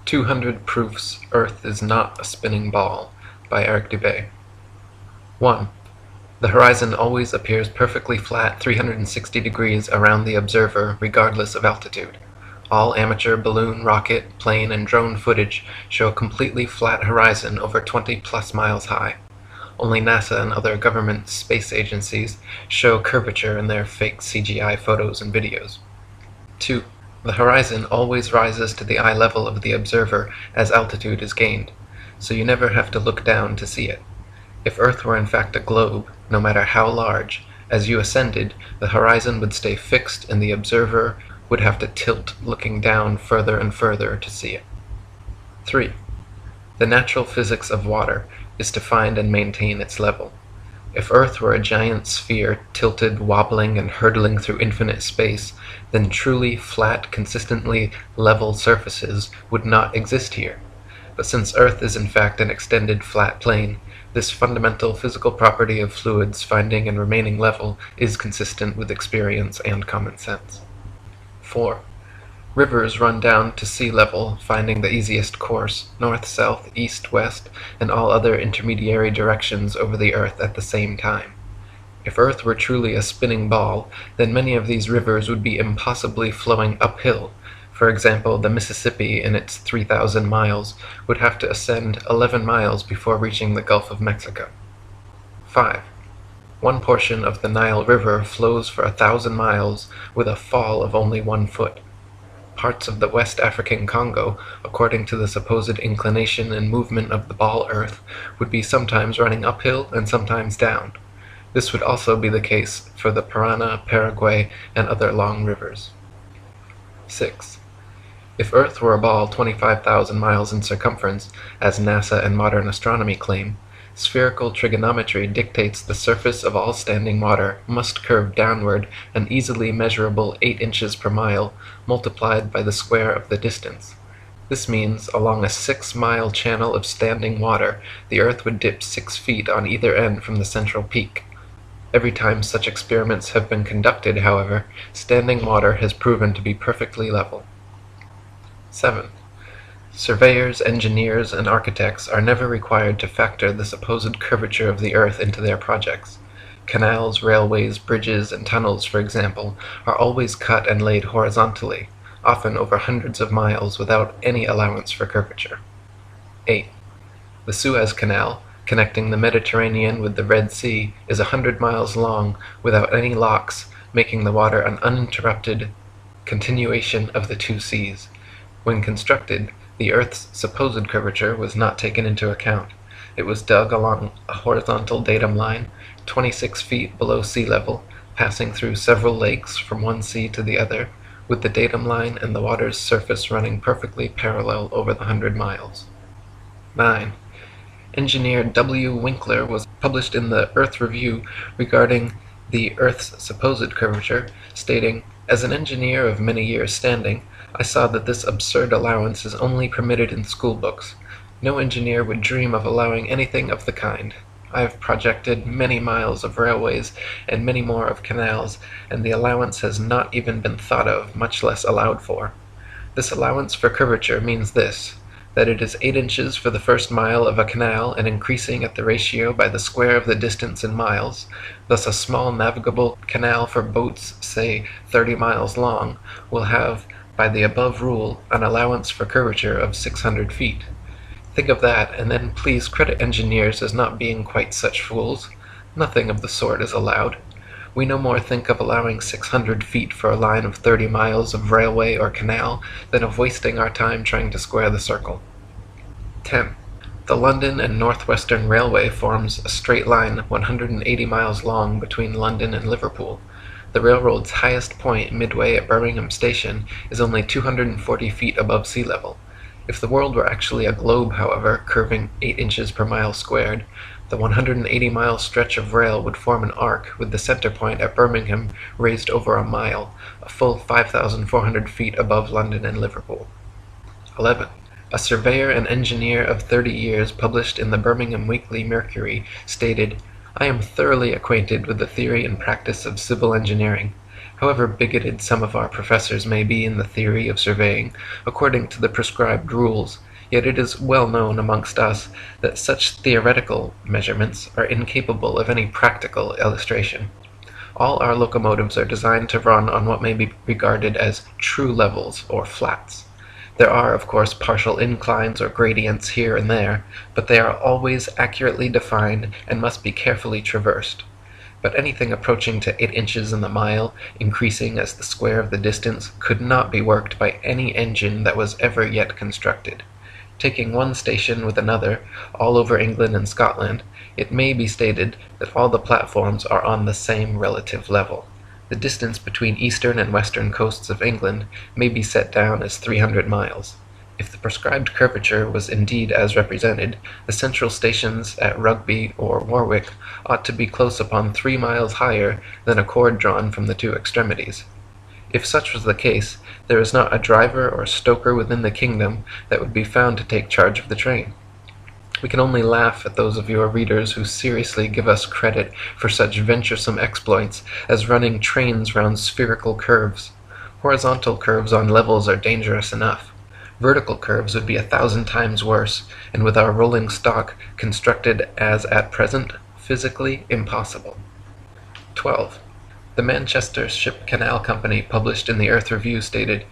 200 Proofs Earth is Not a Spinning Ball by Eric Dubay. 1. The horizon always appears perfectly flat 360 degrees around the observer regardless of altitude. All amateur balloon, rocket, plane, and drone footage show a completely flat horizon over 20+ miles high. Only NASA and other government space agencies show curvature in their fake CGI photos and videos. 2. The horizon always rises to the eye level of the observer as altitude is gained, so you never have to look down to see it. If Earth were in fact a globe, no matter how large, as you ascended, the horizon would stay fixed and the observer would have to tilt looking down further and further to see it. 3. The natural physics of water is to find and maintain its level. If Earth were a giant sphere tilted, wobbling, and hurtling through infinite space, then truly flat, consistently level surfaces would not exist here. But since Earth is in fact an extended flat plane, this fundamental physical property of fluids finding and remaining level is consistent with experience and common sense. 4. Rivers run down to sea level, finding the easiest course, north, south, east, west, and all other intermediary directions over the Earth at the same time. If Earth were truly a spinning ball, then many of these rivers would be impossibly flowing uphill. For example, the Mississippi, in its 3,000 miles, would have to ascend 11 miles before reaching the Gulf of Mexico. 5. One portion of the Nile River flows for 1,000 miles with a fall of only 1 foot. Parts of the West African Congo, according to the supposed inclination and movement of the ball Earth, would be sometimes running uphill and sometimes down. This would also be the case for the Parana, Paraguay, and other long rivers. 6. If Earth were a ball 25,000 miles in circumference, as NASA and modern astronomy claim, spherical trigonometry dictates the surface of all standing water must curve downward an easily measurable 8 inches per mile, multiplied by the square of the distance. This means, along a 6-mile channel of standing water, the Earth would dip 6 feet on either end from the central peak. Every time such experiments have been conducted, however, standing water has proven to be perfectly level. 7. Surveyors, engineers, and architects are never required to factor the supposed curvature of the Earth into their projects. Canals, railways, bridges, and tunnels, for example, are always cut and laid horizontally, often over hundreds of miles without any allowance for curvature. 8. The Suez Canal, connecting the Mediterranean with the Red Sea, is 100 miles long without any locks, making the water an uninterrupted continuation of the two seas. When constructed, the Earth's supposed curvature was not taken into account. It was dug along a horizontal datum line, 26 feet below sea level, passing through several lakes from one sea to the other, with the datum line and the water's surface running perfectly parallel over the 100 miles. 9. Engineer W. Winkler was published in the Earth Review regarding the Earth's supposed curvature, stating, "As an engineer of many years' standing, I saw that this absurd allowance is only permitted in school books. No engineer would dream of allowing anything of the kind. I have projected many miles of railways and many more of canals, and the allowance has not even been thought of, much less allowed for. This allowance for curvature means this, that it is 8 inches for the first mile of a canal and increasing at the ratio by the square of the distance in miles. Thus a small navigable canal for boats, say 30 miles long, will have, by the above rule, an allowance for curvature of 600 feet. Think of that, and then please credit engineers as not being quite such fools. Nothing of the sort is allowed. We no more think of allowing 600 feet for a line of 30 miles of railway or canal than of wasting our time trying to square the circle. 10. The London and North Western Railway forms a straight line 180 miles long between London and Liverpool. The railroad's highest point, midway at Birmingham Station, is only 240 feet above sea level. If the world were actually a globe, however, curving 8 inches per mile squared, the 180-mile stretch of rail would form an arc with the center point at Birmingham raised over a mile, a full 5,400 feet above London and Liverpool. 11. A surveyor and engineer of 30 years published in the Birmingham Weekly Mercury stated, "I am thoroughly acquainted with the theory and practice of civil engineering. However bigoted some of our professors may be in the theory of surveying according to the prescribed rules, yet it is well known amongst us that such theoretical measurements are incapable of any practical illustration. All our locomotives are designed to run on what may be regarded as true levels, or flats. There are, of course, partial inclines or gradients here and there, but they are always accurately defined and must be carefully traversed. But anything approaching to 8 inches in the mile, increasing as the square of the distance, could not be worked by any engine that was ever yet constructed. Taking one station with another, all over England and Scotland, it may be stated that all the platforms are on the same relative level. The distance between eastern and western coasts of England may be set down as 300 miles. If the prescribed curvature was indeed as represented, the central stations at Rugby or Warwick ought to be close upon 3 miles higher than a cord drawn from the two extremities. If such was the case, there is not a driver or stoker within the kingdom that would be found to take charge of the train. We can only laugh at those of your readers who seriously give us credit for such venturesome exploits as running trains round spherical curves. Horizontal curves on levels are dangerous enough. Vertical curves would be 1,000 times worse, and with our rolling stock constructed as at present, physically impossible. 12. The Manchester Ship Canal Company published in the Earth Review stated,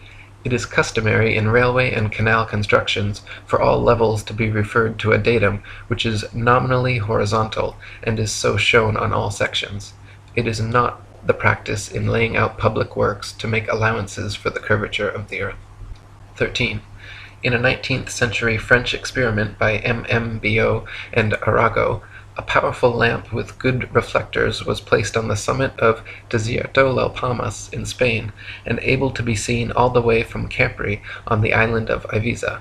"It is customary in railway and canal constructions for all levels to be referred to a datum which is nominally horizontal and is so shown on all sections. It is not the practice in laying out public works to make allowances for the curvature of the earth." 13. In a 19th century French experiment by M.M. and Arago, a powerful lamp with good reflectors was placed on the summit of Desierto las Palmas in Spain, and able to be seen all the way from Capri on the island of Ibiza.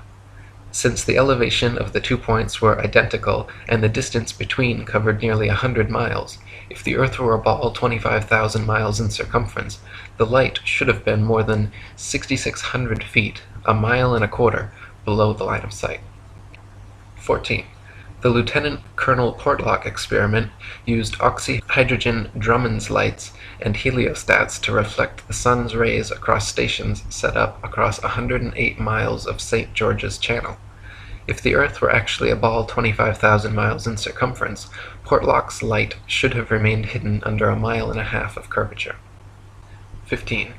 Since the elevation of the 2 points were identical and the distance between covered nearly 100 miles, if the earth were a ball 25,000 miles in circumference, the light should have been more than 6,600 feet, a mile and a quarter, below the line of sight. 14. The Lieutenant Colonel Portlock experiment used oxyhydrogen Drummond's lights and heliostats to reflect the sun's rays across stations set up across 108 miles of St. George's Channel. If the Earth were actually a ball 25,000 miles in circumference, Portlock's light should have remained hidden under a mile and a half of curvature. 15.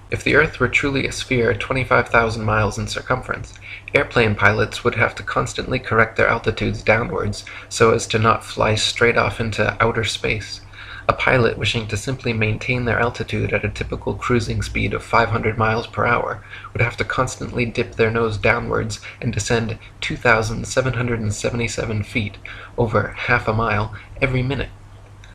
If the Earth were truly a sphere 25,000 miles in circumference, airplane pilots would have to constantly correct their altitudes downwards so as to not fly straight off into outer space. A pilot wishing to simply maintain their altitude at a typical cruising speed of 500 miles per hour would have to constantly dip their nose downwards and descend 2,777 feet, over half a mile, every minute.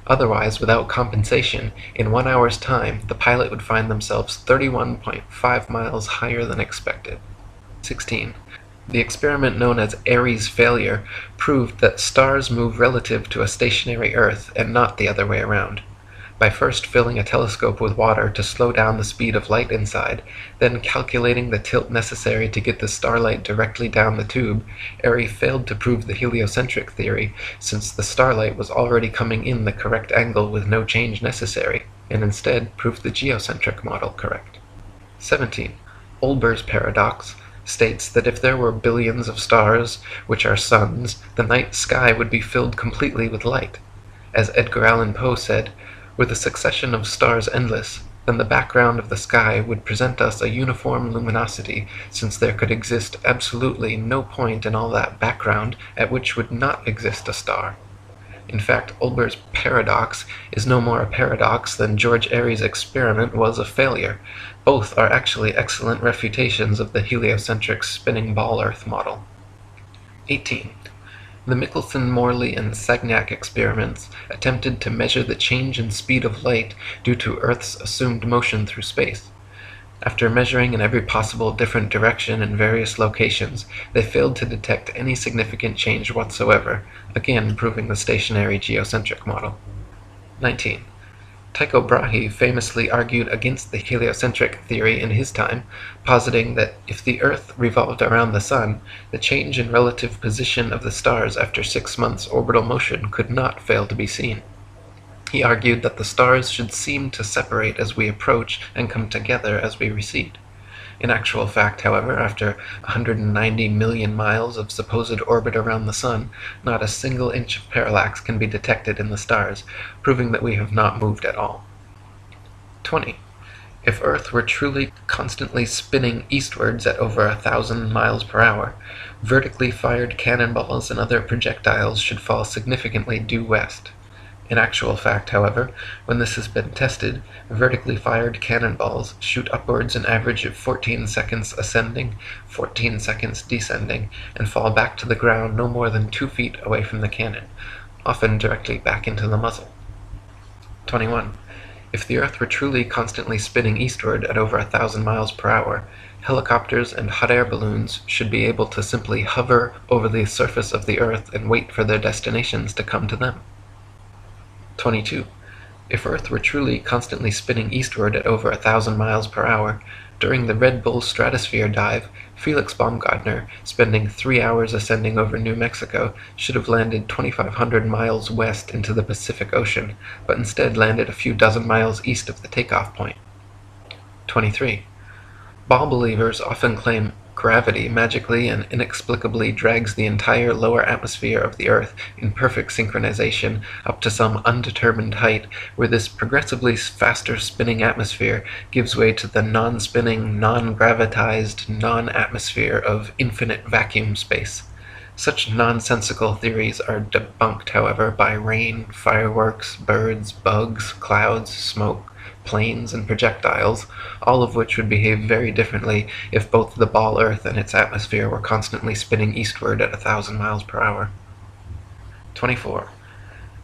Otherwise, without compensation, in 1 hour's time, the pilot would find themselves 31.5 miles higher than expected. 16. The experiment known as Airy's failure proved that stars move relative to a stationary Earth and not the other way around. By first filling a telescope with water to slow down the speed of light inside, then calculating the tilt necessary to get the starlight directly down the tube, Airy failed to prove the heliocentric theory, since the starlight was already coming in the correct angle with no change necessary, and instead proved the geocentric model correct. 17. Olber's paradox states that if there were billions of stars, which are suns, the night sky would be filled completely with light. As Edgar Allan Poe said, "Were the succession of stars endless, then the background of the sky would present us a uniform luminosity, since there could exist absolutely no point in all that background at which would not exist a star." In fact, Olber's paradox is no more a paradox than George Airy's experiment was a failure. Both are actually excellent refutations of the heliocentric spinning ball Earth model. 18. The Michelson, Morley, and Sagnac experiments attempted to measure the change in speed of light due to Earth's assumed motion through space. After measuring in every possible different direction in various locations, they failed to detect any significant change whatsoever, again proving the stationary geocentric model. 19. Tycho Brahe famously argued against the heliocentric theory in his time, positing that if the Earth revolved around the Sun, the change in relative position of the stars after 6 months' orbital motion could not fail to be seen. He argued that the stars should seem to separate as we approach and come together as we recede. In actual fact, however, after 190 million miles of supposed orbit around the Sun, not a single inch of parallax can be detected in the stars, proving that we have not moved at all. 20. If Earth were truly constantly spinning eastwards at over 1,000 miles per hour, vertically fired cannonballs and other projectiles should fall significantly due west. In actual fact, however, when this has been tested, vertically fired cannonballs shoot upwards an average of 14 seconds ascending, 14 seconds descending, and fall back to the ground no more than 2 feet away from the cannon, often directly back into the muzzle. 21. If the Earth were truly constantly spinning eastward at over 1,000 miles per hour, helicopters and hot air balloons should be able to simply hover over the surface of the Earth and wait for their destinations to come to them. 22. If Earth were truly constantly spinning eastward at over 1,000 miles per hour, during the Red Bull stratosphere dive, Felix Baumgartner, spending 3 hours ascending over New Mexico, should have landed 2,500 miles west into the Pacific Ocean, but instead landed a few dozen miles east of the takeoff point. 23. Ball believers often claim gravity magically and inexplicably drags the entire lower atmosphere of the Earth in perfect synchronization up to some undetermined height, where this progressively faster spinning atmosphere gives way to the non-spinning, non-gravitized, non-atmosphere of infinite vacuum space. Such nonsensical theories are debunked, however, by rain, fireworks, birds, bugs, clouds, smoke, planes, and projectiles, all of which would behave very differently if both the ball Earth and its atmosphere were constantly spinning eastward at 1,000 miles per hour. 24.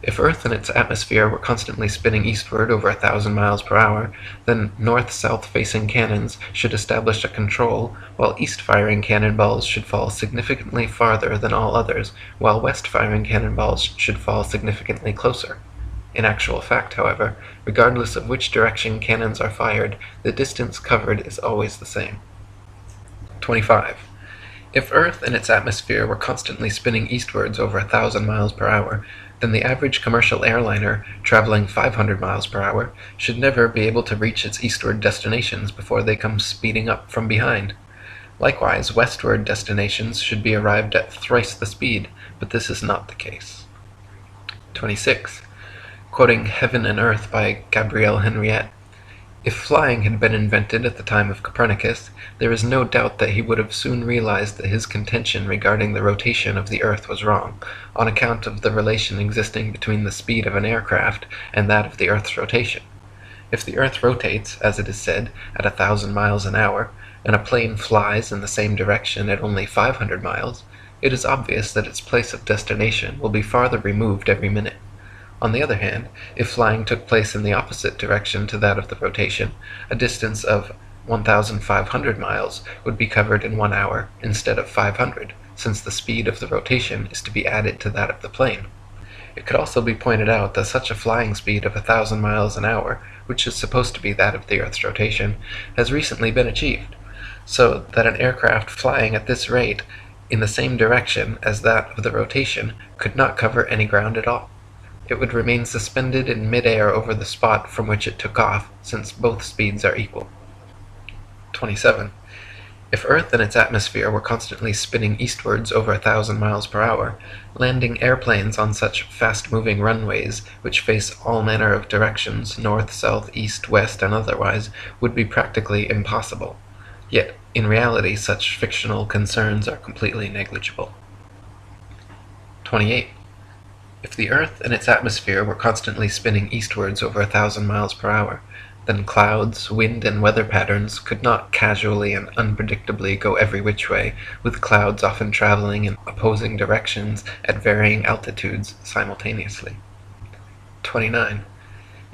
If Earth and its atmosphere were constantly spinning eastward over 1,000 miles per hour, then north-south facing cannons should establish a control, while east-firing cannonballs should fall significantly farther than all others, while west-firing cannonballs should fall significantly closer. In actual fact, however, regardless of which direction cannons are fired, the distance covered is always the same. 25. If Earth and its atmosphere were constantly spinning eastwards over 1,000 miles per hour, then the average commercial airliner, traveling 500 miles per hour, should never be able to reach its eastward destinations before they come speeding up from behind. Likewise, westward destinations should be arrived at thrice the speed, but this is not the case. 26. Quoting Heaven and Earth by Gabrielle Henriette, if flying had been invented at the time of Copernicus, there is no doubt that he would have soon realized that his contention regarding the rotation of the Earth was wrong, on account of the relation existing between the speed of an aircraft and that of the Earth's rotation. If the Earth rotates, as it is said, at 1,000 miles an hour, and a plane flies in the same direction at only 500 miles, it is obvious that its place of destination will be farther removed every minute. On the other hand, if flying took place in the opposite direction to that of the rotation, a distance of 1,500 miles would be covered in 1 hour instead of 500, since the speed of the rotation is to be added to that of the plane. It could also be pointed out that such a flying speed of 1,000 miles an hour, which is supposed to be that of the Earth's rotation, has recently been achieved, so that an aircraft flying at this rate in the same direction as that of the rotation could not cover any ground at all. It would remain suspended in mid-air over the spot from which it took off, since both speeds are equal. 27. If Earth and its atmosphere were constantly spinning eastwards over 1,000 miles per hour, landing airplanes on such fast-moving runways, which face all manner of directions, north, south, east, west, and otherwise, would be practically impossible. Yet, in reality, such fictional concerns are completely negligible. 28. If the Earth and its atmosphere were constantly spinning eastwards over 1,000 miles per hour, then clouds, wind, and weather patterns could not casually and unpredictably go every which way, with clouds often traveling in opposing directions at varying altitudes simultaneously. 29.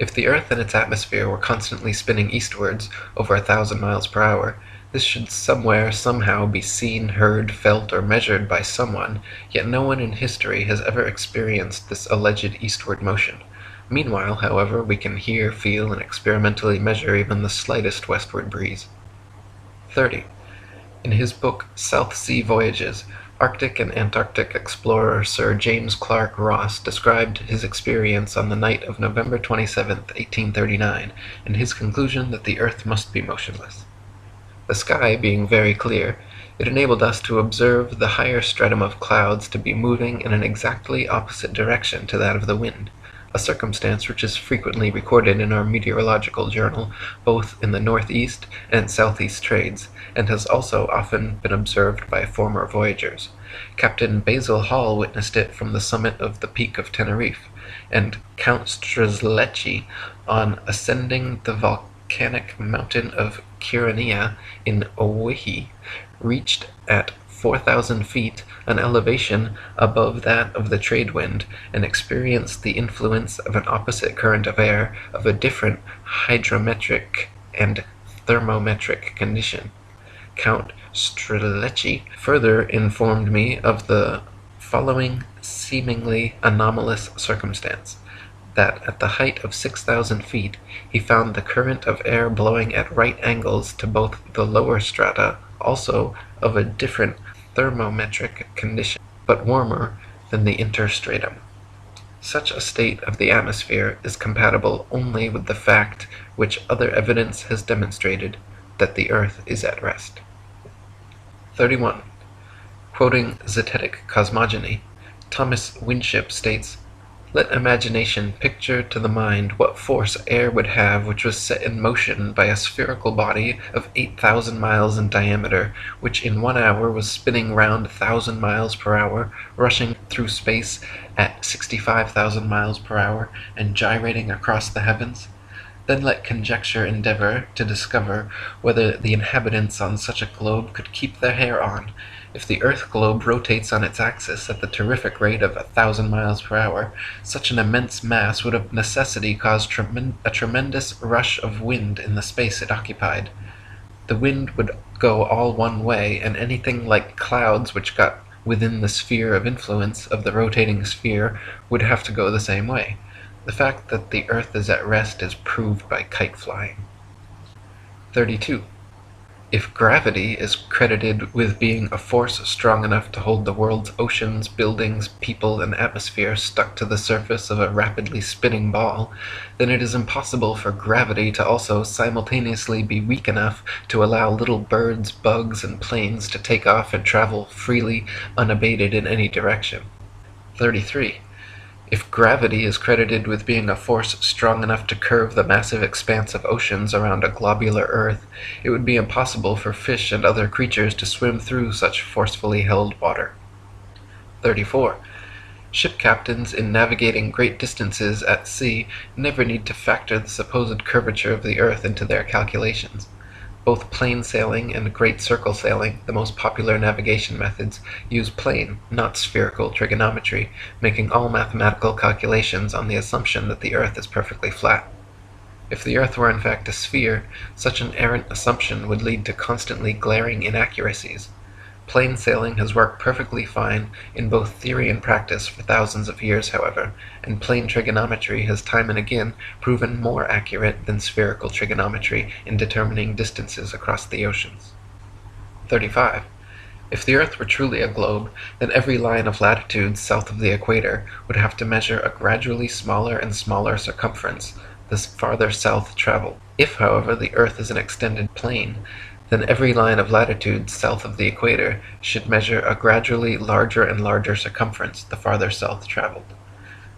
If the Earth and its atmosphere were constantly spinning eastwards over 1,000 miles per hour, this should somewhere, somehow be seen, heard, felt, or measured by someone, yet no one in history has ever experienced this alleged eastward motion. Meanwhile, however, we can hear, feel, and experimentally measure even the slightest westward breeze. 30. In his book South Sea Voyages, Arctic and Antarctic explorer Sir James Clark Ross described his experience on the night of November 27, 1839, and his conclusion that the Earth must be motionless. The sky being very clear, it enabled us to observe the higher stratum of clouds to be moving in an exactly opposite direction to that of the wind, a circumstance which is frequently recorded in our meteorological journal, both in the northeast and southeast trades, and has also often been observed by former voyagers. Captain Basil Hall witnessed it from the summit of the Peak of Teneriffe, and Count Strzelecki, on ascending the volcanic mountain of Kyrenia in Owyhee, reached at 4,000 feet an elevation above that of the trade wind, and experienced the influence of an opposite current of air of a different hydrometric and thermometric condition. Count Strzelecki further informed me of the following seemingly anomalous circumstance: that at the height of 6,000 feet he found the current of air blowing at right angles to both the lower strata, also of a different thermometric condition, but warmer than the interstratum. Such a state of the atmosphere is compatible only with the fact which other evidence has demonstrated, that the earth is at rest. 31. Quoting Zetetic Cosmogony, Thomas Winship states, "Let imagination picture to the mind what force air would have which was set in motion by a spherical body of 8,000 miles in diameter, which in 1 hour was spinning round 1,000 miles per hour, rushing through space at 65,000 miles per hour, and gyrating across the heavens. Then let conjecture endeavor to discover whether the inhabitants on such a globe could keep their hair on. If the earth globe rotates on its axis at the terrific rate of 1,000 miles per hour, such an immense mass would of necessity cause a tremendous rush of wind in the space it occupied. The wind would go all one way, and anything like clouds which got within the sphere of influence of the rotating sphere would have to go the same way. The fact that the earth is at rest is proved by kite flying." 32. If gravity is credited with being a force strong enough to hold the world's oceans, buildings, people, and atmosphere stuck to the surface of a rapidly spinning ball, then it is impossible for gravity to also simultaneously be weak enough to allow little birds, bugs, and planes to take off and travel freely, unabated in any direction. 33. If gravity is credited with being a force strong enough to curve the massive expanse of oceans around a globular earth, it would be impossible for fish and other creatures to swim through such forcefully held water. 34. Ship captains in navigating great distances at sea never need to factor the supposed curvature of the earth into their calculations. Both plain sailing and great circle sailing, the most popular navigation methods, use plane, not spherical trigonometry, making all mathematical calculations on the assumption that the earth is perfectly flat. If the earth were in fact a sphere, such an errant assumption would lead to constantly glaring inaccuracies. Plain sailing has worked perfectly fine in both theory and practice for thousands of years, however, and plane trigonometry has time and again proven more accurate than spherical trigonometry in determining distances across the oceans. 35. If the earth were truly a globe, then every line of latitude south of the equator would have to measure a gradually smaller and smaller circumference the farther south traveled. If, however, the earth is an extended plane, then every line of latitude south of the equator should measure a gradually larger and larger circumference the farther south traveled.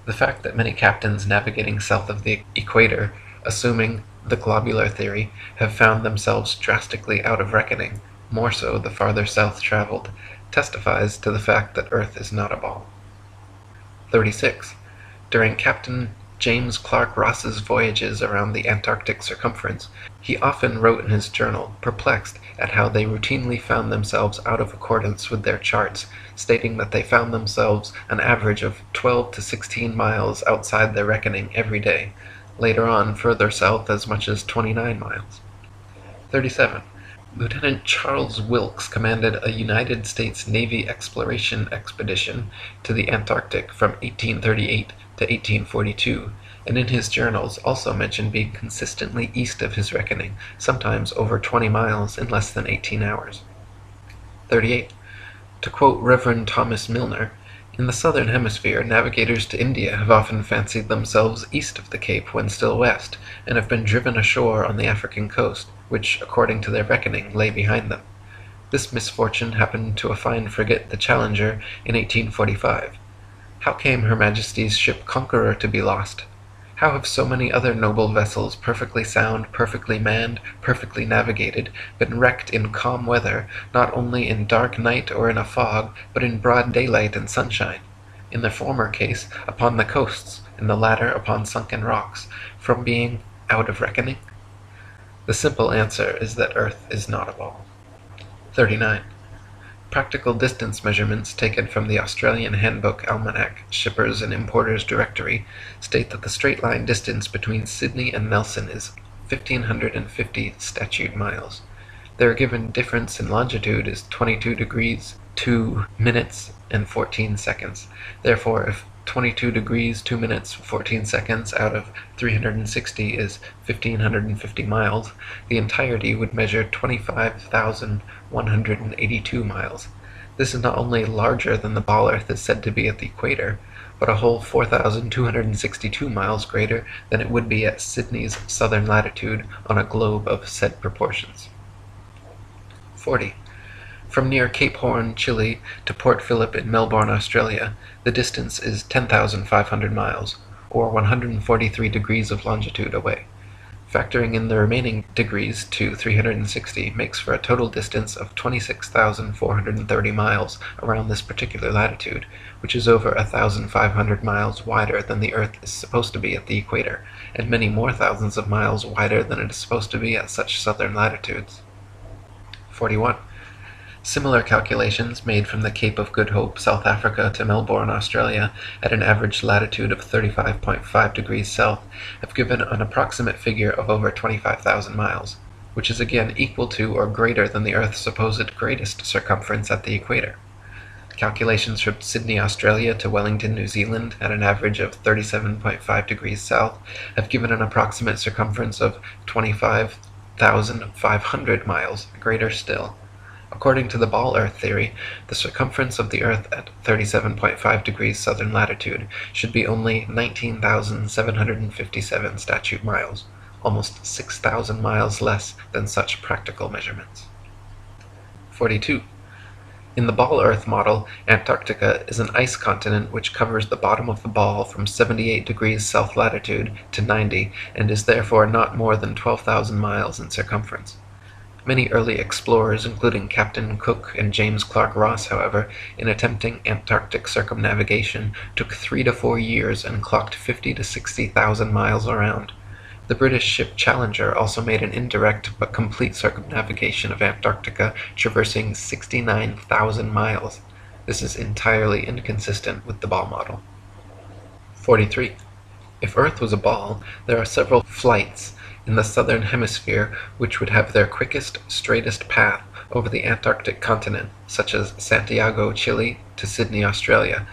The fact that many captains navigating south of the equator, assuming the globular theory, have found themselves drastically out of reckoning, more so the farther south traveled, testifies to the fact that Earth is not a ball. 36. During Captain James Clark Ross's voyages around the Antarctic circumference, he often wrote in his journal, perplexed at how they routinely found themselves out of accordance with their charts, stating that they found themselves an average of 12 to 16 miles outside their reckoning every day, later on further south as much as 29 miles. 37. Lieutenant Charles Wilkes commanded a United States Navy exploration expedition to the Antarctic from 1838 to 1842, and in his journals also mentioned being consistently east of his reckoning, sometimes over 20 miles in less than 18 hours. 38. To quote Reverend Thomas Milner, "In the southern hemisphere, navigators to India have often fancied themselves east of the Cape when still west, and have been driven ashore on the African coast, which, according to their reckoning, lay behind them. This misfortune happened to a fine frigate, the Challenger, in 1845. How came Her Majesty's ship Conqueror to be lost? How have so many other noble vessels, perfectly sound, perfectly manned, perfectly navigated, been wrecked in calm weather, not only in dark night or in a fog, but in broad daylight and sunshine? In the former case, upon the coasts, in the latter upon sunken rocks, from being out of reckoning? The simple answer is that Earth is not a ball." 39. Practical distance measurements taken from the Australian Handbook Almanac Shippers and Importers Directory state that the straight-line distance between Sydney and Nelson is 1,550 statute miles. Their given difference in longitude is 22 degrees, 2 minutes, and 14 seconds. Therefore, if 22 degrees, 2 minutes, 14 seconds out of 360 is 1,550 miles, the entirety would measure 25,182 miles. This is not only larger than the ball Earth is said to be at the equator, but a whole 4,262 miles greater than it would be at Sydney's southern latitude on a globe of said proportions. 40. From near Cape Horn, Chile, to Port Phillip in Melbourne, Australia, the distance is 10,500 miles, or 143 degrees of longitude away. Factoring in the remaining degrees to 360 makes for a total distance of 26,430 miles around this particular latitude, which is over 1,500 miles wider than the Earth is supposed to be at the equator, and many more thousands of miles wider than it is supposed to be at such southern latitudes. 41. Similar calculations made from the Cape of Good Hope, South Africa, to Melbourne, Australia, at an average latitude of 35.5 degrees south, have given an approximate figure of over 25,000 miles, which is again equal to or greater than the Earth's supposed greatest circumference at the equator. Calculations from Sydney, Australia, to Wellington, New Zealand, at an average of 37.5 degrees south, have given an approximate circumference of 25,500 miles, greater still. According to the ball Earth theory, the circumference of the Earth at 37.5 degrees southern latitude should be only 19,757 statute miles, almost 6,000 miles less than such practical measurements. 42. In the ball Earth model, Antarctica is an ice continent which covers the bottom of the ball from 78 degrees south latitude to 90, and is therefore not more than 12,000 miles in circumference. Many early explorers, including Captain Cook and James Clark Ross, however, in attempting Antarctic circumnavigation, took 3 to 4 years and clocked 50 to 60,000 miles around. The British ship Challenger also made an indirect but complete circumnavigation of Antarctica, traversing 69,000 miles. This is entirely inconsistent with the ball model. 43. If Earth was a ball, there are several flights in the southern hemisphere which would have their quickest, straightest path over the Antarctic continent, such as Santiago, Chile, to Sydney, Australia.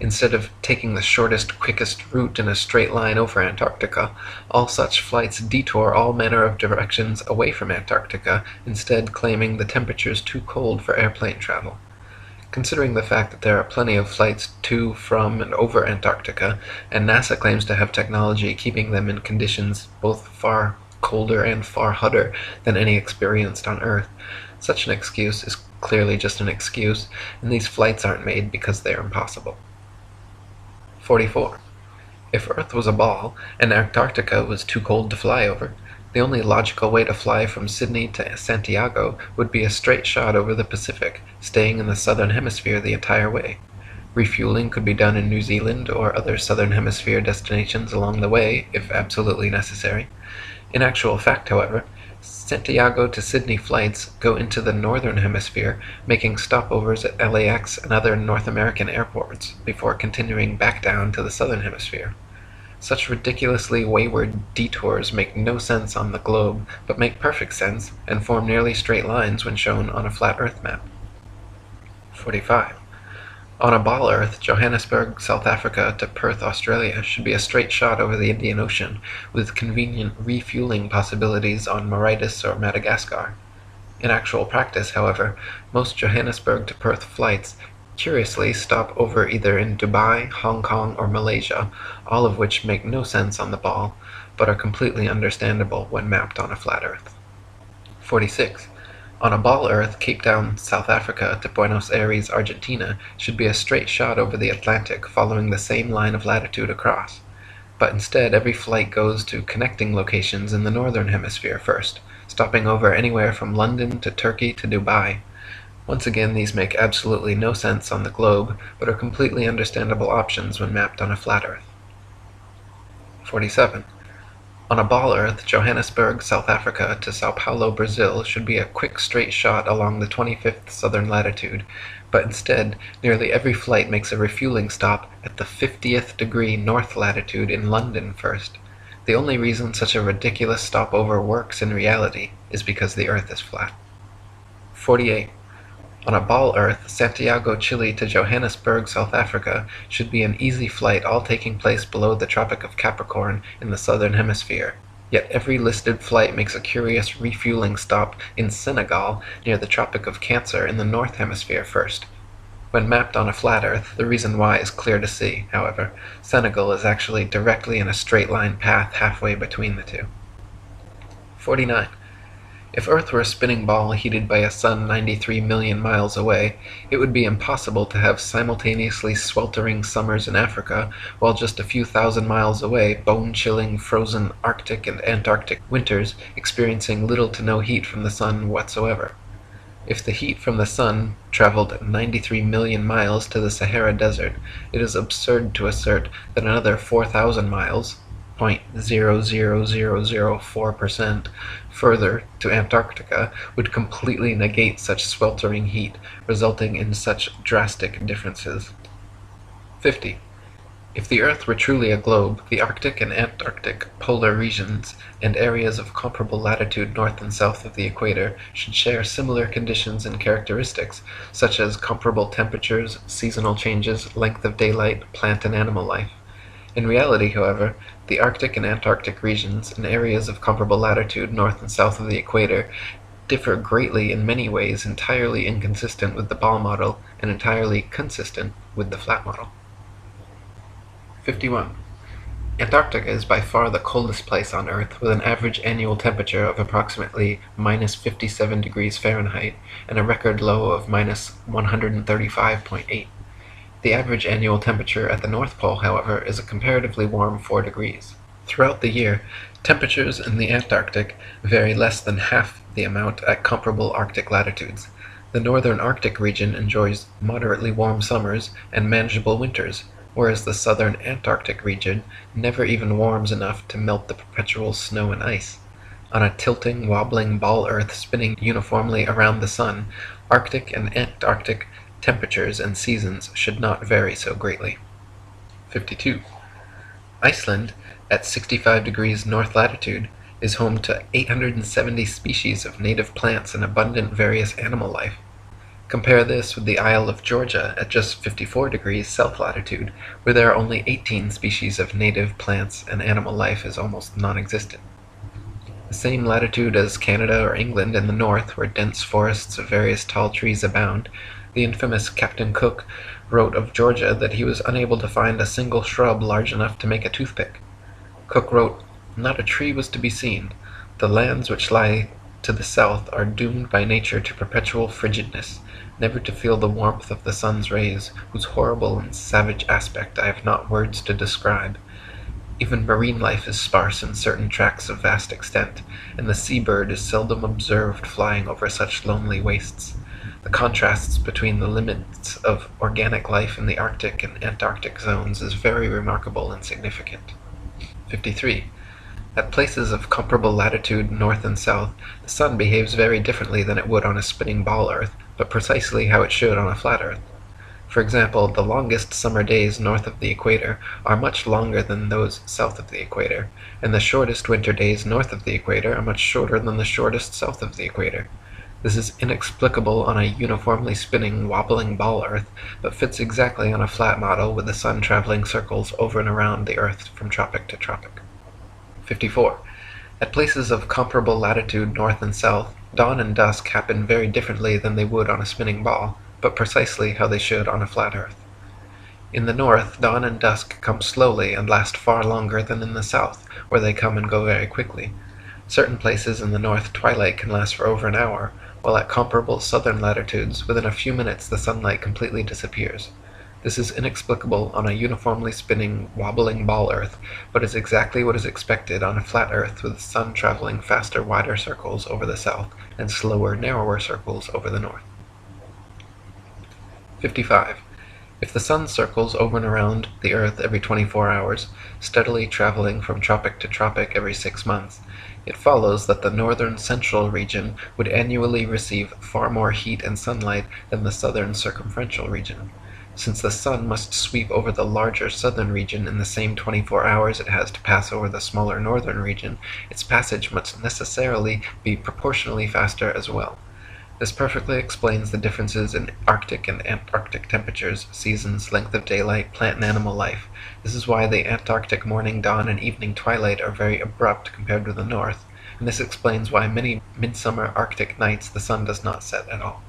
Instead of taking the shortest, quickest route in a straight line over Antarctica, all such flights detour all manner of directions away from Antarctica, instead claiming the temperatures too cold for airplane travel. Considering the fact that there are plenty of flights to, from, and over Antarctica, and NASA claims to have technology keeping them in conditions both far colder and far hotter than any experienced on Earth, such an excuse is clearly just an excuse, and these flights aren't made because they are impossible. 44. If Earth was a ball, and Antarctica was too cold to fly over, the only logical way to fly from Sydney to Santiago would be a straight shot over the Pacific, staying in the southern hemisphere the entire way. Refueling could be done in New Zealand or other southern hemisphere destinations along the way, if absolutely necessary. In actual fact, however, Santiago to Sydney flights go into the northern hemisphere, making stopovers at LAX and other North American airports before continuing back down to the southern hemisphere. Such ridiculously wayward detours make no sense on the globe, but make perfect sense and form nearly straight lines when shown on a flat Earth map. 45. On a ball Earth, Johannesburg, South Africa to Perth, Australia should be a straight shot over the Indian Ocean, with convenient refueling possibilities on Mauritius or Madagascar. In actual practice, however, most Johannesburg to Perth flights curiously stop over either in Dubai, Hong Kong, or Malaysia, all of which make no sense on the ball, but are completely understandable when mapped on a flat Earth. 46. On a ball Earth, Cape Town, South Africa to Buenos Aires, Argentina should be a straight shot over the Atlantic following the same line of latitude across. But instead, every flight goes to connecting locations in the northern hemisphere first, stopping over anywhere from London to Turkey to Dubai. Once again, these make absolutely no sense on the globe, but are completely understandable options when mapped on a flat Earth. 47. On a ball Earth, Johannesburg, South Africa to Sao Paulo, Brazil should be a quick straight shot along the 25th southern latitude, but instead, nearly every flight makes a refueling stop at the 50th degree north latitude in London first. The only reason such a ridiculous stopover works in reality is because the Earth is flat. 48. On a ball Earth, Santiago, Chile to Johannesburg, South Africa should be an easy flight, all taking place below the Tropic of Capricorn in the southern hemisphere. Yet every listed flight makes a curious refueling stop in Senegal near the Tropic of Cancer in the north hemisphere first. When mapped on a flat Earth, the reason why is clear to see, however. Senegal is actually directly in a straight line path halfway between the two. 49. If Earth were a spinning ball heated by a sun 93 million miles away, it would be impossible to have simultaneously sweltering summers in Africa, while just a few thousand miles away, bone-chilling, frozen Arctic and Antarctic winters experiencing little to no heat from the sun whatsoever. If the heat from the sun traveled 93 million miles to the Sahara Desert, it is absurd to assert that another 4,000 miles, 0.00004%, further to Antarctica would completely negate such sweltering heat, resulting in such drastic differences. 50. If the Earth were truly a globe, the Arctic and Antarctic polar regions and areas of comparable latitude north and south of the equator should share similar conditions and characteristics, such as comparable temperatures, seasonal changes, length of daylight, plant and animal life. In reality, however, the Arctic and Antarctic regions and areas of comparable latitude north and south of the equator differ greatly in many ways, entirely inconsistent with the ball model and entirely consistent with the flat model. 51. Antarctica is by far the coldest place on Earth, with an average annual temperature of approximately minus 57 degrees Fahrenheit and a record low of minus 135.8. The average annual temperature at the North Pole, however, is a comparatively warm 4 degrees. Throughout the year, temperatures in the Antarctic vary less than half the amount at comparable Arctic latitudes. The northern Arctic region enjoys moderately warm summers and manageable winters, whereas the southern Antarctic region never even warms enough to melt the perpetual snow and ice. On a tilting, wobbling ball Earth spinning uniformly around the sun, Arctic and Antarctic temperatures and seasons should not vary so greatly. 52. Iceland, at 65 degrees north latitude, is home to 870 species of native plants and abundant various animal life. Compare this with the Isle of Georgia at just 54 degrees south latitude, where there are only 18 species of native plants and animal life is almost non-existent. The same latitude as Canada or England in the north, where dense forests of various tall trees abound, the infamous Captain Cook wrote of Georgia that he was unable to find a single shrub large enough to make a toothpick. Cook wrote, "Not a tree was to be seen. The lands which lie to the south are doomed by nature to perpetual frigidness, never to feel the warmth of the sun's rays, whose horrible and savage aspect I have not words to describe. Even marine life is sparse in certain tracts of vast extent, and the sea-bird is seldom observed flying over such lonely wastes. The contrasts between the limits of organic life in the Arctic and Antarctic zones is very remarkable and significant." 53. At places of comparable latitude north and south, the sun behaves very differently than it would on a spinning ball Earth, but precisely how it should on a flat Earth. For example, the longest summer days north of the equator are much longer than those south of the equator, and the shortest winter days north of the equator are much shorter than the shortest south of the equator. This is inexplicable on a uniformly spinning, wobbling ball Earth, but fits exactly on a flat model with the sun traveling circles over and around the Earth from tropic to tropic. 54. At places of comparable latitude north and south, Dawn and dusk happen very differently than they would on a spinning ball, but precisely how they should on a flat Earth. In the north, dawn and dusk come slowly and last far longer than in the south, where they come and go very quickly. Certain places in the north twilight can last for over an hour, while at comparable southern latitudes, within a few minutes the sunlight completely disappears. This is inexplicable on a uniformly spinning, wobbling ball Earth, but is exactly what is expected on a flat Earth with the sun traveling faster, wider circles over the south and slower, narrower circles over the north. 55. If the sun circles over and around the Earth every 24 hours, steadily traveling from tropic to tropic every 6 months, it follows that the northern central region would annually receive far more heat and sunlight than the southern circumferential region. Since the sun must sweep over the larger southern region in the same 24 hours it has to pass over the smaller northern region, its passage must necessarily be proportionally faster as well. This perfectly explains the differences in Arctic and Antarctic temperatures, seasons, length of daylight, plant and animal life. This is why the Antarctic morning dawn and evening twilight are very abrupt compared with the north, and this explains why many midsummer Arctic nights the sun does not set at all.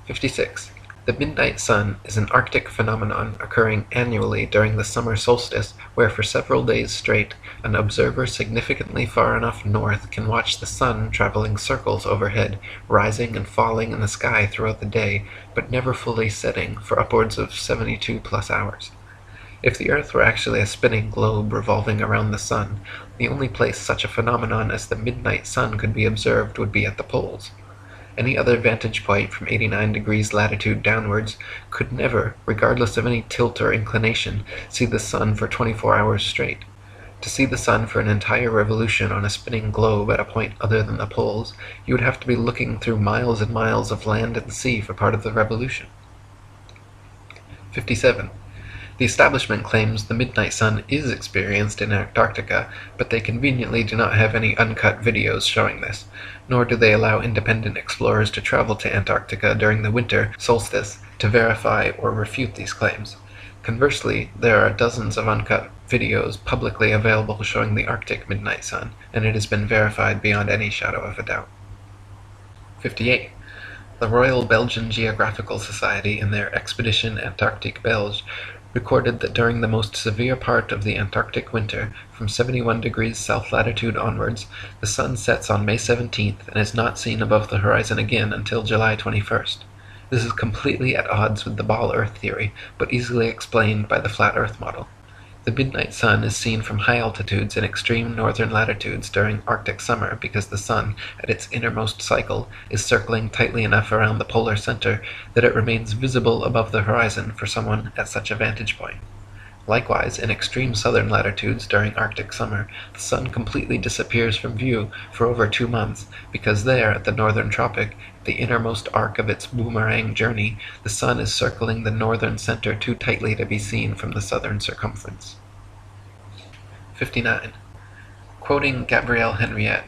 56. The midnight sun is an Arctic phenomenon occurring annually during the summer solstice, where for several days straight an observer significantly far enough north can watch the sun traveling circles overhead, rising and falling in the sky throughout the day, but never fully setting for upwards of 72 plus hours. If the Earth were actually a spinning globe revolving around the sun, the only place such a phenomenon as the midnight sun could be observed would be at the poles. Any other vantage point from 89 degrees latitude downwards could never, regardless of any tilt or inclination, see the sun for 24 hours straight. To see the sun for an entire revolution on a spinning globe at a point other than the poles, you would have to be looking through miles and miles of land and sea for part of the revolution. 57. The establishment claims the midnight sun is experienced in Antarctica, but they conveniently do not have any uncut videos showing this, nor do they allow independent explorers to travel to Antarctica during the winter solstice to verify or refute these claims. Conversely, there are dozens of uncut videos publicly available showing the Arctic midnight sun, and it has been verified beyond any shadow of a doubt. 58. The Royal Belgian Geographical Society, in their Expedition Antarctique Belge, recorded that during the most severe part of the Antarctic winter, from 71 degrees south latitude onwards, the sun sets on May 17th and is not seen above the horizon again until July 21st. This is completely at odds with the ball Earth theory, but easily explained by the flat Earth model. The midnight sun is seen from high altitudes in extreme northern latitudes during Arctic summer because the sun, at its innermost cycle, is circling tightly enough around the polar center that it remains visible above the horizon for someone at such a vantage point. Likewise, in extreme southern latitudes during Arctic summer, the sun completely disappears from view for over 2 months, because there, at the northern tropic, the innermost arc of its boomerang journey, the sun is circling the northern center too tightly to be seen from the southern circumference. 59. Quoting Gabrielle Henriette,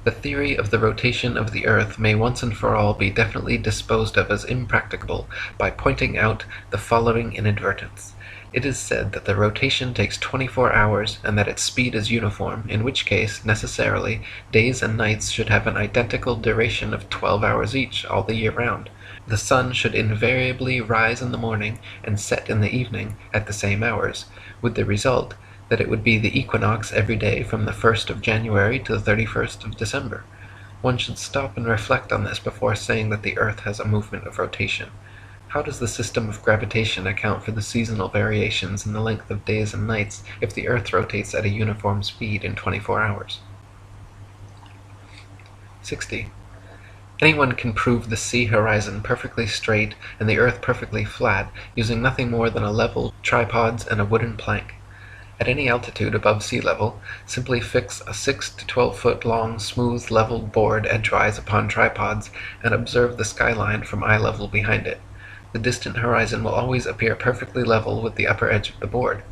"The theory of the rotation of the Earth may once and for all be definitely disposed of as impracticable by pointing out the following inadvertence. It is said that the rotation takes 24 hours and that its speed is uniform, in which case, necessarily, days and nights should have an identical duration of 12 hours each all the year round. The sun should invariably rise in the morning and set in the evening at the same hours, with the result that it would be the equinox every day from the 1st of January to the 31st of December. One should stop and reflect on this before saying that the Earth has a movement of rotation. How does the system of gravitation account for the seasonal variations in the length of days and nights if the Earth rotates at a uniform speed in 24 hours? 60. Anyone can prove the sea horizon perfectly straight and the Earth perfectly flat using nothing more than a level, tripods, and a wooden plank. At any altitude above sea level, simply fix a 6 to 12 foot long, smooth, leveled board edgewise upon tripods and observe the skyline from eye level behind it. The distant horizon will always appear perfectly level with the upper edge of the board.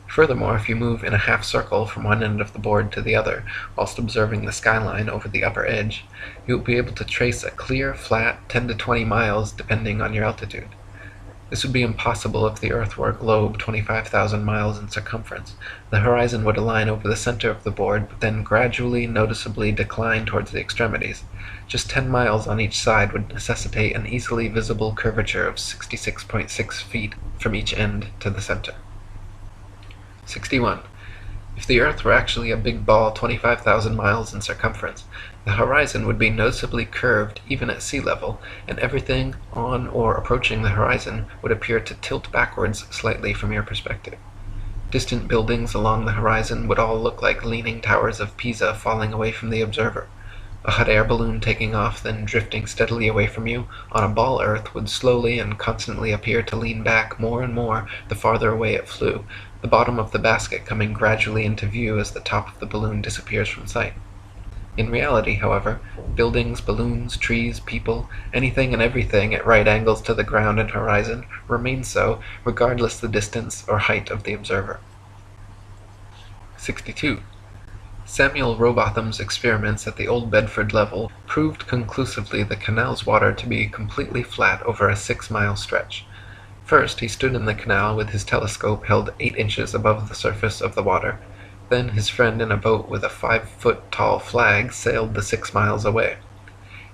Furthermore, if you move in a half circle from one end of the board to the other, whilst observing the skyline over the upper edge, you will be able to trace a clear, flat 10 to 20 miles depending on your altitude. This would be impossible if the Earth were a globe 25,000 miles in circumference. The horizon would align over the center of the board, but then gradually, noticeably decline towards the extremities. Just 10 miles on each side would necessitate an easily visible curvature of 66.6 feet from each end to the center. 61. If the Earth were actually a big ball 25,000 miles in circumference, the horizon would be noticeably curved even at sea level, and everything on or approaching the horizon would appear to tilt backwards slightly from your perspective. Distant buildings along the horizon would all look like leaning towers of Pisa falling away from the observer. A hot air balloon taking off, then drifting steadily away from you, on a ball Earth would slowly and constantly appear to lean back more and more the farther away it flew, the bottom of the basket coming gradually into view as the top of the balloon disappears from sight. In reality, however, buildings, balloons, trees, people, anything and everything at right angles to the ground and horizon remain so, regardless the distance or height of the observer. 62. Samuel Rowbotham's experiments at the Old Bedford level proved conclusively the canal's water to be completely flat over a 6-mile stretch. First, he stood in the canal with his telescope held 8 inches above the surface of the water. Then his friend in a boat with a 5-foot-tall flag sailed the 6 miles away.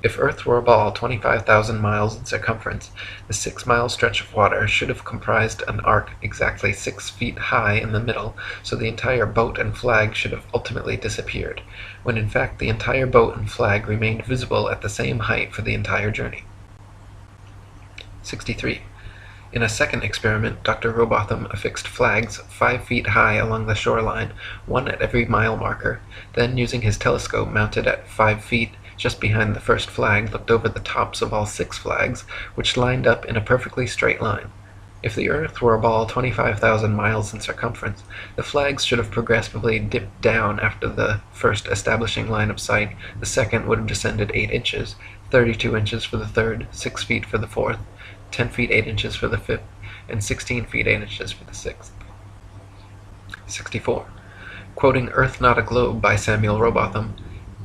If Earth were a ball 25,000 miles in circumference, the 6-mile stretch of water should have comprised an arc exactly 6 feet high in the middle, so the entire boat and flag should have ultimately disappeared, when in fact the entire boat and flag remained visible at the same height for the entire journey. 63. In a second experiment, Dr. Rowbotham affixed flags 5 feet high along the shoreline, one at every mile marker, then using his telescope mounted at 5 feet just behind the first flag, looked over the tops of all 6 flags, which lined up in a perfectly straight line. If the Earth were a ball 25,000 miles in circumference, the flags should have progressively dipped down after the first establishing line of sight. The second would have descended 8 inches, 32 inches for the third, 6 feet for the fourth, 10 feet 8 inches for the fifth, and 16 feet 8 inches for the sixth. 64. Quoting Earth Not a Globe by Samuel Rowbotham,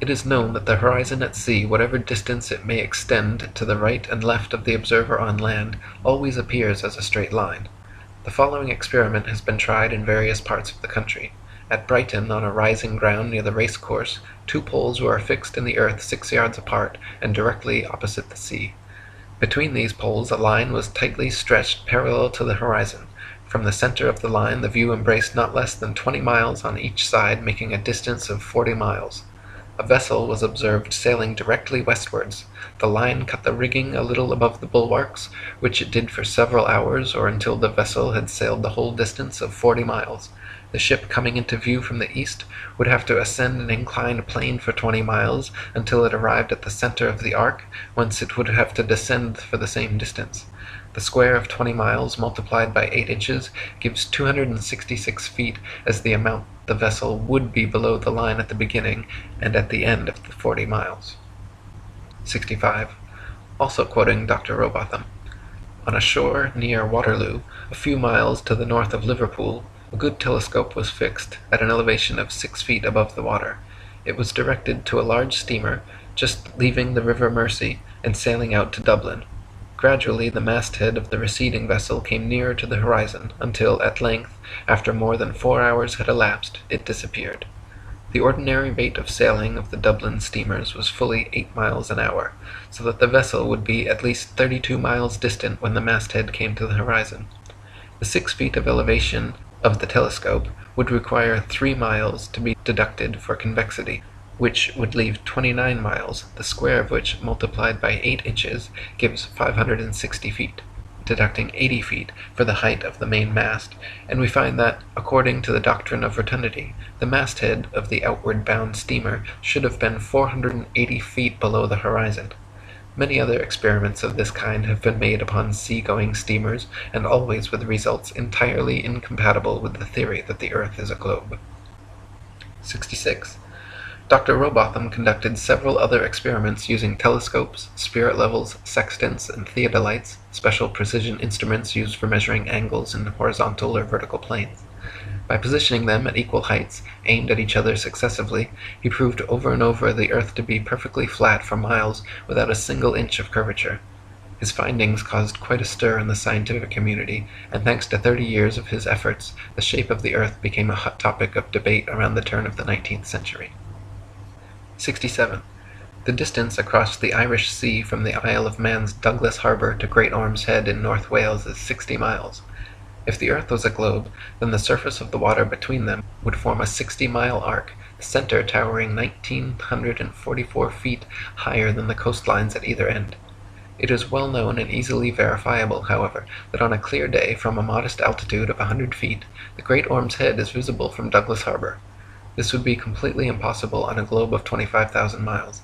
"It is known that the horizon at sea, whatever distance it may extend to the right and left of the observer on land, always appears as a straight line. The following experiment has been tried in various parts of the country. At Brighton, on a rising ground near the race course, 2 poles were affixed in the earth 6 yards apart and directly opposite the sea. Between these poles a line was tightly stretched parallel to the horizon. From the center of the line the view embraced not less than 20 miles on each side, making a distance of 40 miles. A vessel was observed sailing directly westwards. The line cut the rigging a little above the bulwarks, which it did for several hours, or until the vessel had sailed the whole distance of 40 miles. The ship coming into view from the east would have to ascend an inclined plane for 20 miles until it arrived at the center of the arc, whence it would have to descend for the same distance. The square of 20 miles multiplied by 8 inches gives 266 feet as the amount the vessel would be below the line at the beginning and at the end of the 40 miles. 65. Also quoting Dr. Rowbotham, "On a shore near Waterloo, a few miles to the north of Liverpool, a good telescope was fixed at an elevation of 6 feet above the water. It was directed to a large steamer just leaving the River Mersey and sailing out to Dublin. Gradually the masthead of the receding vessel came nearer to the horizon, until at length, after more than 4 hours had elapsed, it disappeared. The ordinary rate of sailing of the Dublin steamers was fully 8 miles an hour, so that the vessel would be at least 32 miles distant when the masthead came to the horizon. The 6 feet of elevation of the telescope would require 3 miles to be deducted for convexity, which would leave 29 miles, the square of which, multiplied by 8 inches, gives 560 feet, deducting 80 feet for the height of the main mast, and we find that, according to the doctrine of rotundity, the masthead of the outward-bound steamer should have been 480 feet below the horizon. Many other experiments of this kind have been made upon sea-going steamers, and always with results entirely incompatible with the theory that the earth is a globe." 66. Dr. Rowbotham conducted several other experiments using telescopes, spirit levels, sextants, and theodolites, special precision instruments used for measuring angles in horizontal or vertical planes. By positioning them at equal heights, aimed at each other successively, he proved over and over the earth to be perfectly flat for miles without a single inch of curvature. His findings caused quite a stir in the scientific community, and thanks to 30 years of his efforts, the shape of the Earth became a hot topic of debate around the turn of the 19th century. 67. The distance across the Irish Sea from the Isle of Man's Douglas Harbour to Great Orme's Head in North Wales is 60 miles. If the Earth was a globe, then the surface of the water between them would form a 60-mile arc, the center towering 1,944 feet higher than the coastlines at either end. It is well known and easily verifiable, however, that on a clear day from a modest altitude of 100 feet, the Great Orme's Head is visible from Douglas Harbour. This would be completely impossible on a globe of 25,000 miles.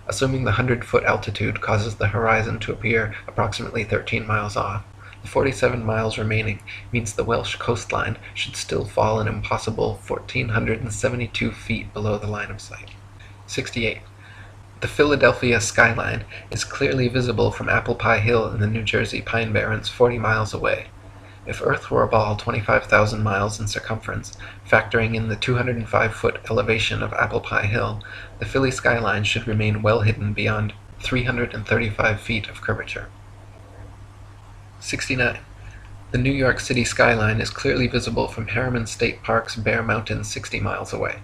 Assuming the 100-foot altitude causes the horizon to appear approximately 13 miles off, the 47 miles remaining means the Welsh coastline should still fall an impossible 1,472 feet below the line of sight. 68. The Philadelphia skyline is clearly visible from Apple Pie Hill in the New Jersey Pine Barrens 40 miles away. If Earth were a ball 25,000 miles in circumference, factoring in the 205-foot elevation of Apple Pie Hill, the Philly skyline should remain well hidden beyond 335 feet of curvature. 69. The New York City skyline is clearly visible from Harriman State Park's Bear Mountain 60 miles away.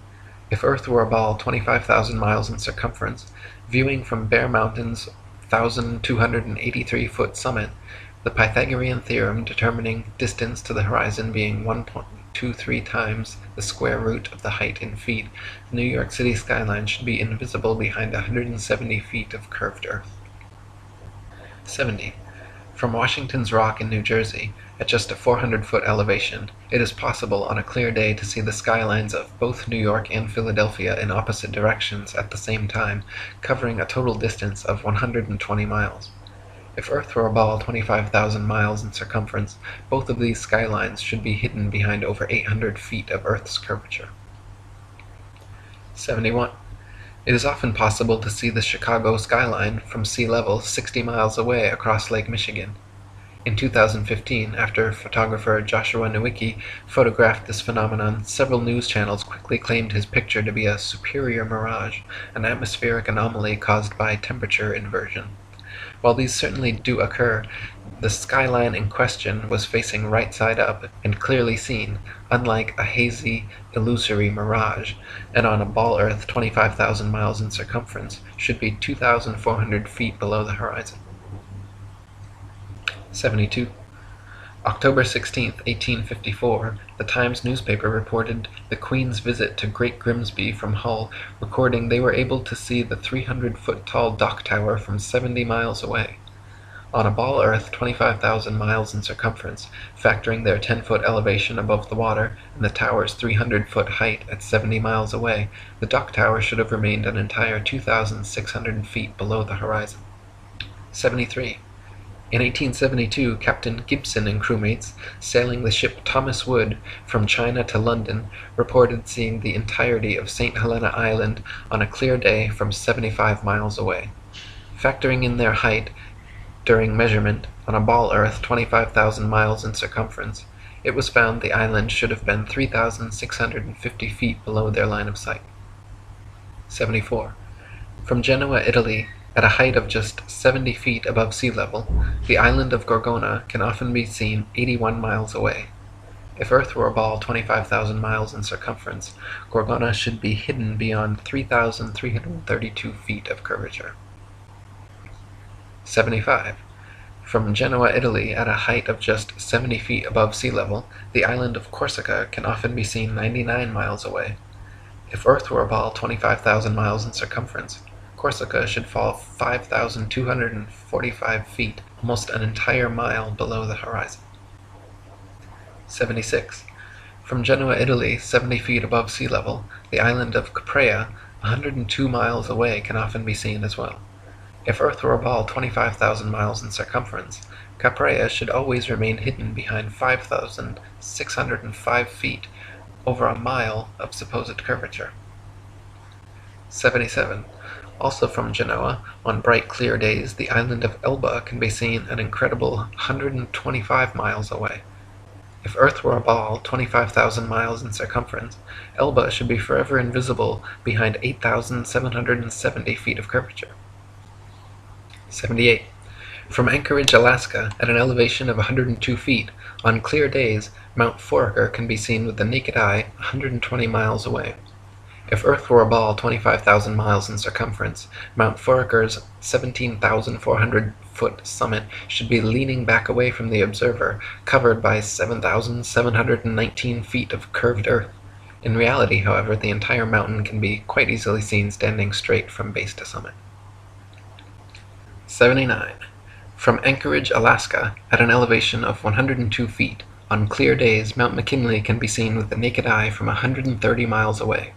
If Earth were a ball 25,000 miles in circumference, viewing from Bear Mountain's 1,283-foot summit, the Pythagorean theorem determining distance to the horizon being 1.23 times the square root of the height in feet, the New York City skyline should be invisible behind 170 feet of curved Earth. 70. From Washington's Rock in New Jersey, at just a 400-foot elevation, it is possible on a clear day to see the skylines of both New York and Philadelphia in opposite directions at the same time, covering a total distance of 120 miles. If Earth were a ball 25,000 miles in circumference, both of these skylines should be hidden behind over 800 feet of Earth's curvature. 71. It is often possible to see the Chicago skyline from sea level 60 miles away across Lake Michigan. In 2015, after photographer Joshua Nowicki photographed this phenomenon, several news channels quickly claimed his picture to be a superior mirage, an atmospheric anomaly caused by temperature inversion. While these certainly do occur, the skyline in question was facing right side up and clearly seen, unlike a hazy, illusory mirage, and on a ball Earth 25,000 miles in circumference should be 2,400 feet below the horizon. 72. October 16, 1854, the Times newspaper reported the Queen's visit to Great Grimsby from Hull, recording they were able to see the 300-foot-tall dock tower from 70 miles away. On a ball Earth 25,000 miles in circumference, factoring their 10-foot elevation above the water and the tower's 300-foot height at 70 miles away, the dock tower should have remained an entire 2,600 feet below the horizon. 73. In 1872, Captain Gibson and crewmates, sailing the ship Thomas Wood from China to London, reported seeing the entirety of St. Helena Island on a clear day from 75 miles away. Factoring in their height during measurement on a ball Earth 25,000 miles in circumference, it was found the island should have been 3,650 feet below their line of sight. 74. From Genoa, Italy, at a height of just 70 feet above sea level, the island of Gorgona can often be seen 81 miles away. If Earth were a ball 25,000 miles in circumference, Gorgona should be hidden beyond 3,332 feet of curvature. 75. From Genoa, Italy, at a height of just 70 feet above sea level, the island of Corsica can often be seen 99 miles away. If Earth were a ball 25,000 miles in circumference, Corsica should fall 5,245 feet, almost an entire mile below the horizon. 76. From Genoa, Italy, 70 feet above sea level, the island of Caprea, 102 miles away, can often be seen as well. If Earth were a ball 25,000 miles in circumference, Caprea should always remain hidden behind 5,605 feet, over a mile of supposed curvature. 77. Also from Genoa, on bright clear days, the island of Elba can be seen an incredible 125 miles away. If Earth were a ball 25,000 miles in circumference, Elba should be forever invisible behind 8,770 feet of curvature. 78. From Anchorage, Alaska, at an elevation of 102 feet, on clear days, Mount Foraker can be seen with the naked eye 120 miles away. If Earth were a ball 25,000 miles in circumference, Mount Foraker's 17,400-foot summit should be leaning back away from the observer, covered by 7,719 feet of curved earth. In reality, however, the entire mountain can be quite easily seen standing straight from base to summit. 79. From Anchorage, Alaska, at an elevation of 102 feet, on clear days Mount McKinley can be seen with the naked eye from 130 miles away.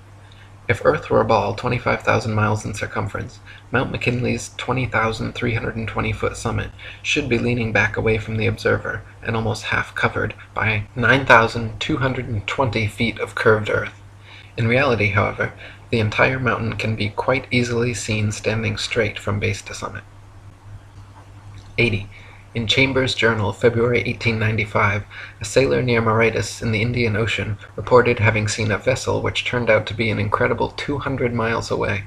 If Earth were a ball 25,000 miles in circumference, Mount McKinley's 20,320-foot summit should be leaning back away from the observer and almost half covered by 9,220 feet of curved earth. In reality, however, the entire mountain can be quite easily seen standing straight from base to summit. 80. In Chambers' Journal, February 1895, a sailor near Mauritius in the Indian Ocean reported having seen a vessel which turned out to be an incredible 200 miles away.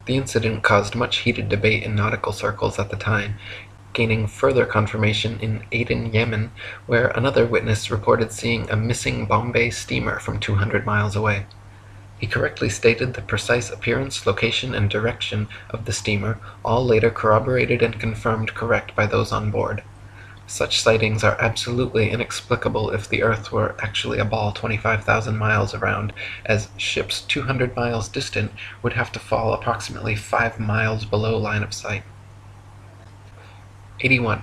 The incident caused much heated debate in nautical circles at the time, gaining further confirmation in Aden, Yemen, where another witness reported seeing a missing Bombay steamer from 200 miles away. He correctly stated the precise appearance, location, and direction of the steamer, all later corroborated and confirmed correct by those on board. Such sightings are absolutely inexplicable if the Earth were actually a ball 25,000 miles around, as ships 200 miles distant would have to fall approximately 5 miles below line of sight. 81.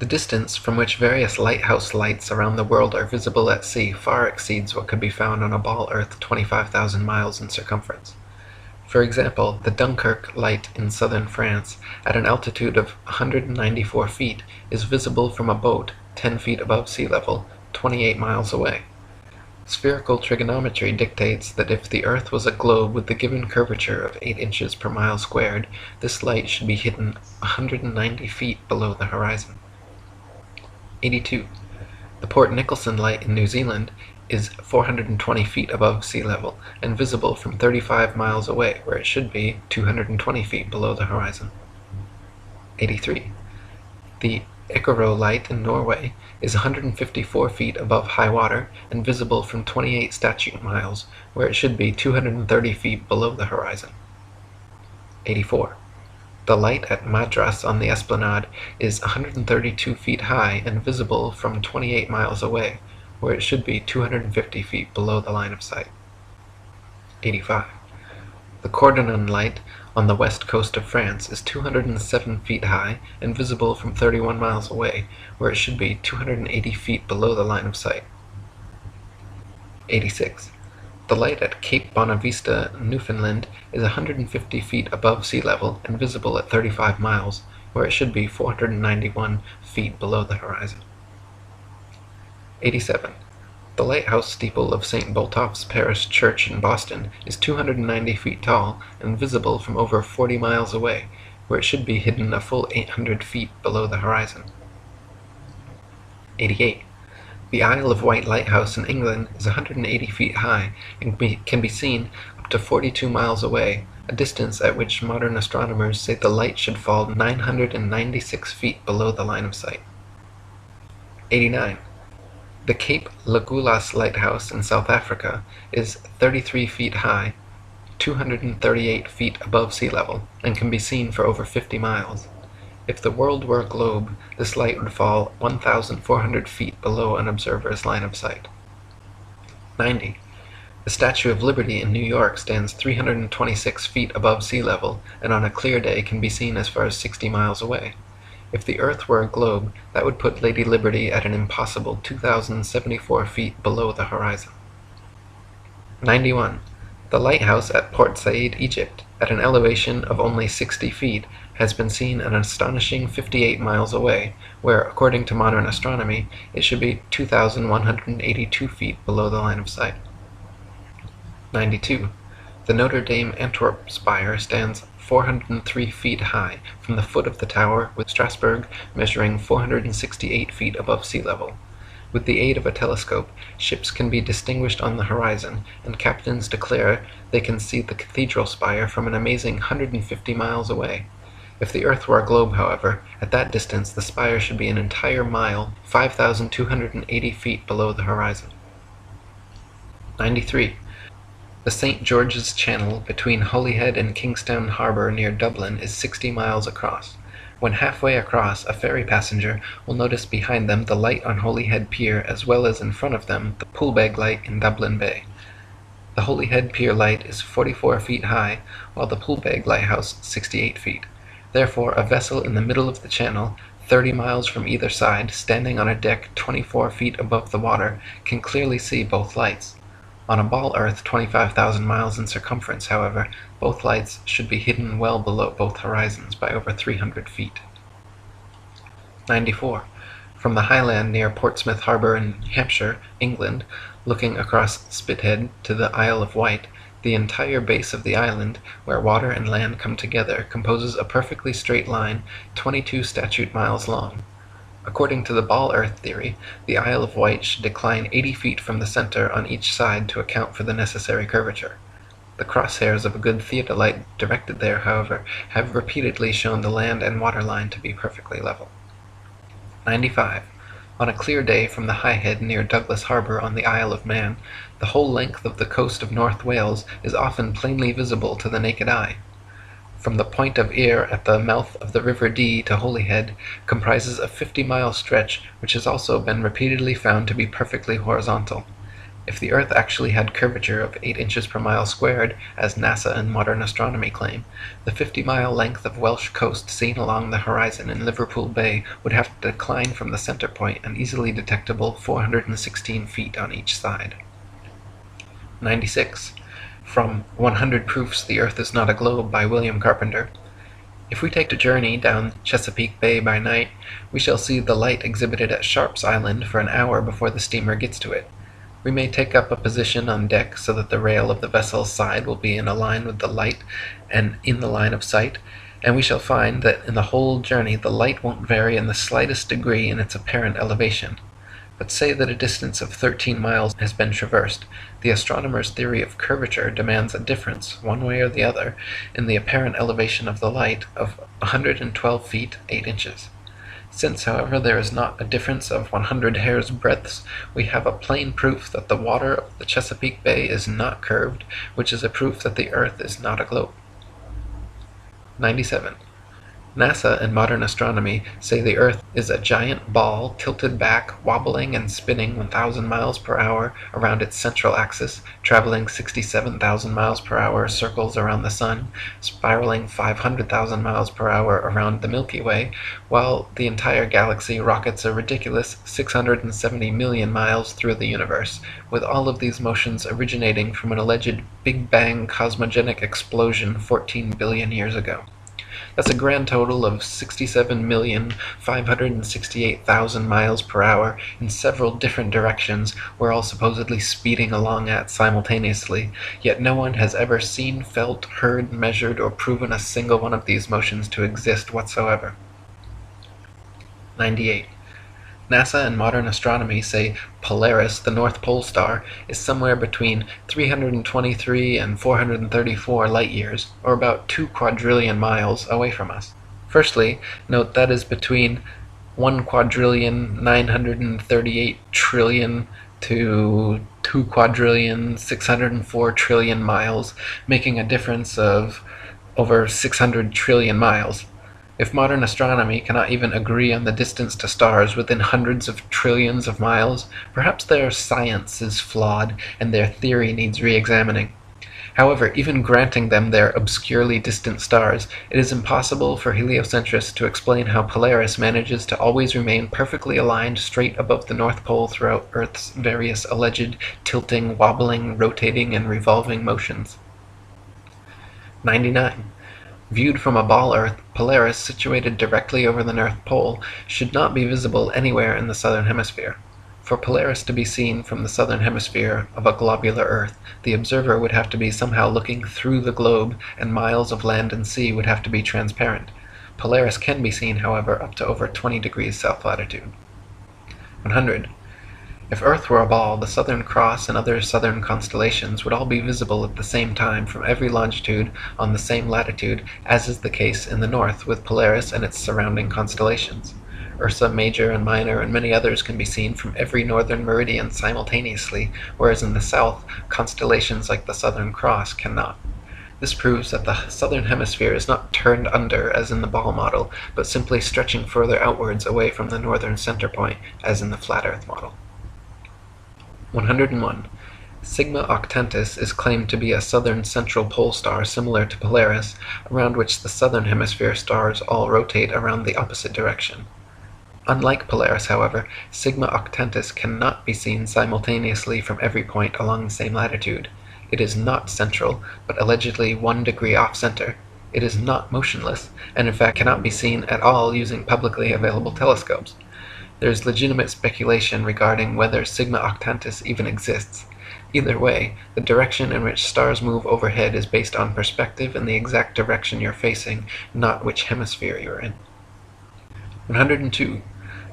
The distance from which various lighthouse lights around the world are visible at sea far exceeds what could be found on a ball Earth 25,000 miles in circumference. For example, the Dunkirk light in southern France, at an altitude of 194 feet, is visible from a boat 10 feet above sea level, 28 miles away. Spherical trigonometry dictates that if the Earth was a globe with the given curvature of 8 inches per mile squared, this light should be hidden 190 feet below the horizon. 82. The Port Nicholson light in New Zealand is 420 feet above sea level and visible from 35 miles away, where it should be 220 feet below the horizon. 83. The Icaro light in Norway is 154 feet above high water and visible from 28 statute miles, where it should be 230 feet below the horizon. 84. The light at Madras on the Esplanade is 132 feet high and visible from 28 miles away, where it should be 250 feet below the line of sight. 85. The Cordonan light on the west coast of France is 207 feet high and visible from 31 miles away, where it should be 280 feet below the line of sight. 86. The light at Cape Bonavista, Newfoundland, is 150 feet above sea level and visible at 35 miles, where it should be 491 feet below the horizon. 87. The lighthouse steeple of St. Botolph's Parish Church in Boston is 290 feet tall and visible from over 40 miles away, where it should be hidden a full 800 feet below the horizon. 88. The Isle of Wight Lighthouse in England is 180 feet high and can be seen up to 42 miles away, a distance at which modern astronomers say the light should fall 996 feet below the line of sight. 89. The Cape Legulas Lighthouse in South Africa is 33 feet high, 238 feet above sea level, and can be seen for over 50 miles. If the world were a globe, this light would fall 1,400 feet below an observer's line of sight. 90. The Statue of Liberty in New York stands 326 feet above sea level, and on a clear day can be seen as far as 60 miles away. If the Earth were a globe, that would put Lady Liberty at an impossible 2,074 feet below the horizon. 91. The lighthouse at Port Said, Egypt, at an elevation of only 60 feet, has been seen an astonishing 58 miles away, where, according to modern astronomy, it should be 2,182 feet below the line of sight. 92. The Notre Dame Antwerp spire stands 403 feet high from the foot of the tower, with Strasbourg measuring 468 feet above sea level. With the aid of a telescope, ships can be distinguished on the horizon, and captains declare they can see the cathedral spire from an amazing 150 miles away. If the Earth were a globe, however, at that distance the spire should be an entire mile, 5,280 feet below the horizon. 93. The St. George's Channel between Holyhead and Kingstown Harbour near Dublin is 60 miles across. When halfway across, a ferry passenger will notice behind them the light on Holyhead Pier as well as in front of them the Poolbeg light in Dublin Bay. The Holyhead Pier light is 44 feet high, while the Poolbeg lighthouse 68 feet. Therefore, a vessel in the middle of the channel, 30 miles from either side, standing on a deck 24 feet above the water, can clearly see both lights. On a ball Earth 25,000 miles in circumference, however, both lights should be hidden well below both horizons by over 300 feet. 94. From the highland near Portsmouth Harbour in Hampshire, England, looking across Spithead to the Isle of Wight, the entire base of the island, where water and land come together, composes a perfectly straight line 22 statute miles long. According to the ball Earth theory, the Isle of Wight should decline 80 feet from the center on each side to account for the necessary curvature. The crosshairs of a good theodolite directed there, however, have repeatedly shown the land and water line to be perfectly level. 95. On a clear day from the High Head near Douglas Harbour on the Isle of Man, the whole length of the coast of North Wales is often plainly visible to the naked eye. From the Point of Ayr at the mouth of the River Dee to Holyhead comprises a 50-mile stretch which has also been repeatedly found to be perfectly horizontal. If the Earth actually had curvature of 8 inches per mile squared, as NASA and modern astronomy claim, the 50-mile length of Welsh coast seen along the horizon in Liverpool Bay would have to decline from the center point an easily detectable 416 feet on each side. 96. From 100 Proofs the Earth is Not a Globe by William Carpenter. If we take a journey down Chesapeake Bay by night, we shall see the light exhibited at Sharp's Island for an hour before the steamer gets to it. We may take up a position on deck so that the rail of the vessel's side will be in a line with the light and in the line of sight, and we shall find that in the whole journey the light won't vary in the slightest degree in its apparent elevation. But say that a distance of 13 miles has been traversed, the astronomer's theory of curvature demands a difference, one way or the other, in the apparent elevation of the light of 112 feet 8 inches. Since, however, there is not a difference of 100 hair's breadths, we have a plain proof that the water of the Chesapeake Bay is not curved, which is a proof that the Earth is not a globe. 97. NASA and modern astronomy say the Earth is a giant ball tilted back, wobbling and spinning 1,000 miles per hour around its central axis, traveling 67,000 miles per hour circles around the Sun, spiraling 500,000 miles per hour around the Milky Way, while the entire galaxy rockets a ridiculous 670 million miles through the universe, with all of these motions originating from an alleged Big Bang cosmogenic explosion 14 billion years ago. That's a grand total of 67,568,000 miles per hour in several different directions we're all supposedly speeding along at simultaneously, yet no one has ever seen, felt, heard, measured, or proven a single one of these motions to exist whatsoever. 98. NASA and modern astronomy say Polaris, the North Pole star, is somewhere between 323 and 434 light-years, or about 2 quadrillion miles, away from us. Firstly, note that is between 1,938,000,000,000,000,000 to 2,604,000,000,000,000 miles, making a difference of over 600 trillion miles. If modern astronomy cannot even agree on the distance to stars within hundreds of trillions of miles, perhaps their science is flawed and their theory needs re-examining. However, even granting them their obscurely distant stars, it is impossible for heliocentrists to explain how Polaris manages to always remain perfectly aligned straight above the North Pole throughout Earth's various alleged tilting, wobbling, rotating, and revolving motions. 99. Viewed from a ball Earth, Polaris, situated directly over the North Pole, should not be visible anywhere in the southern hemisphere. For Polaris to be seen from the southern hemisphere of a globular Earth, the observer would have to be somehow looking through the globe, and miles of land and sea would have to be transparent. Polaris can be seen, however, up to over 20 degrees south latitude. 100. If Earth were a ball, the Southern Cross and other southern constellations would all be visible at the same time from every longitude on the same latitude, as is the case in the north with Polaris and its surrounding constellations. Ursa Major and Minor and many others can be seen from every northern meridian simultaneously, whereas in the south, constellations like the Southern Cross cannot. This proves that the southern hemisphere is not turned under as in the ball model, but simply stretching further outwards away from the northern center point as in the flat Earth model. 101. Sigma Octantis is claimed to be a southern central pole star similar to Polaris, around which the southern hemisphere stars all rotate around the opposite direction. Unlike Polaris, however, Sigma Octantis cannot be seen simultaneously from every point along the same latitude. It is not central, but allegedly 1 degree off-center. It is not motionless, and in fact cannot be seen at all using publicly available telescopes. There is legitimate speculation regarding whether Sigma Octantis even exists. Either way, the direction in which stars move overhead is based on perspective and the exact direction you're facing, not which hemisphere you're in. 102.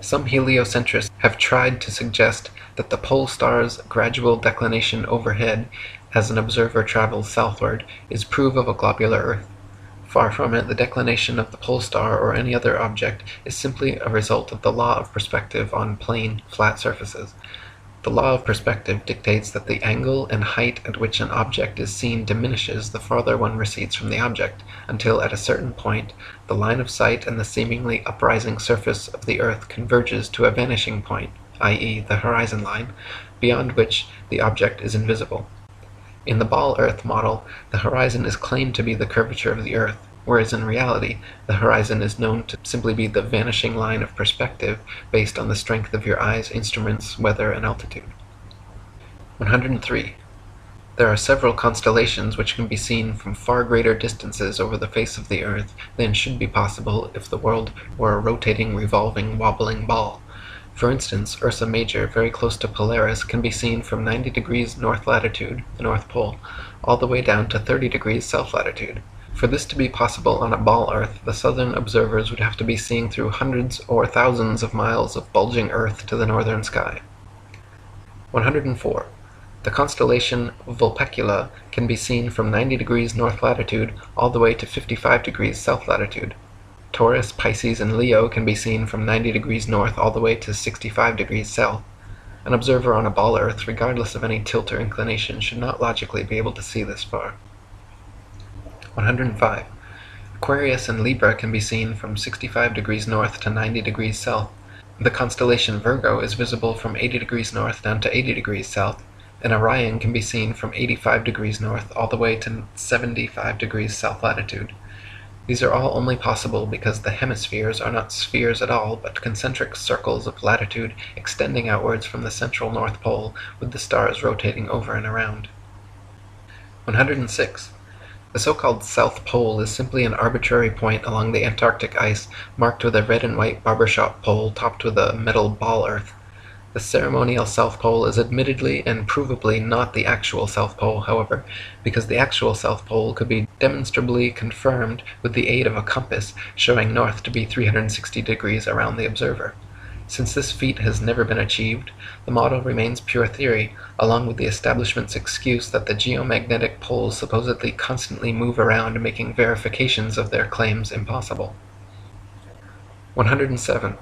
Some heliocentrists have tried to suggest that the pole star's gradual declination overhead as an observer travels southward is proof of a globular Earth. Far from it, the declination of the pole star or any other object is simply a result of the law of perspective on plane, flat surfaces. The law of perspective dictates that the angle and height at which an object is seen diminishes the farther one recedes from the object, until at a certain point the line of sight and the seemingly uprising surface of the Earth converges to a vanishing point, i.e. the horizon line, beyond which the object is invisible. In the ball Earth model, the horizon is claimed to be the curvature of the Earth, whereas in reality, the horizon is known to simply be the vanishing line of perspective based on the strength of your eye's instruments, weather, and altitude. 103. There are several constellations which can be seen from far greater distances over the face of the Earth than should be possible if the world were a rotating, revolving, wobbling ball. For instance, Ursa Major, very close to Polaris, can be seen from 90 degrees north latitude, the North Pole, all the way down to 30 degrees south latitude. For this to be possible on a ball Earth, the southern observers would have to be seeing through hundreds or thousands of miles of bulging Earth to the northern sky. 104. The constellation Vulpecula can be seen from 90 degrees north latitude all the way to 55 degrees south latitude. Taurus, Pisces, and Leo can be seen from 90 degrees north all the way to 65 degrees south. An observer on a ball Earth, regardless of any tilt or inclination, should not logically be able to see this far. 105. Aquarius and Libra can be seen from 65 degrees north to 90 degrees south. The constellation Virgo is visible from 80 degrees north down to 80 degrees south, and Orion can be seen from 85 degrees north all the way to 75 degrees south latitude. These are all only possible because the hemispheres are not spheres at all, but concentric circles of latitude extending outwards from the central North Pole, with the stars rotating over and around. 106. The so-called South Pole is simply an arbitrary point along the Antarctic ice marked with a red and white barbershop pole topped with a metal ball Earth. The ceremonial South Pole is admittedly and provably not the actual South Pole, however, because the actual South Pole could be demonstrably confirmed with the aid of a compass showing north to be 360 degrees around the observer. Since this feat has never been achieved, the model remains pure theory, along with the establishment's excuse that the geomagnetic poles supposedly constantly move around, making verifications of their claims impossible. 107.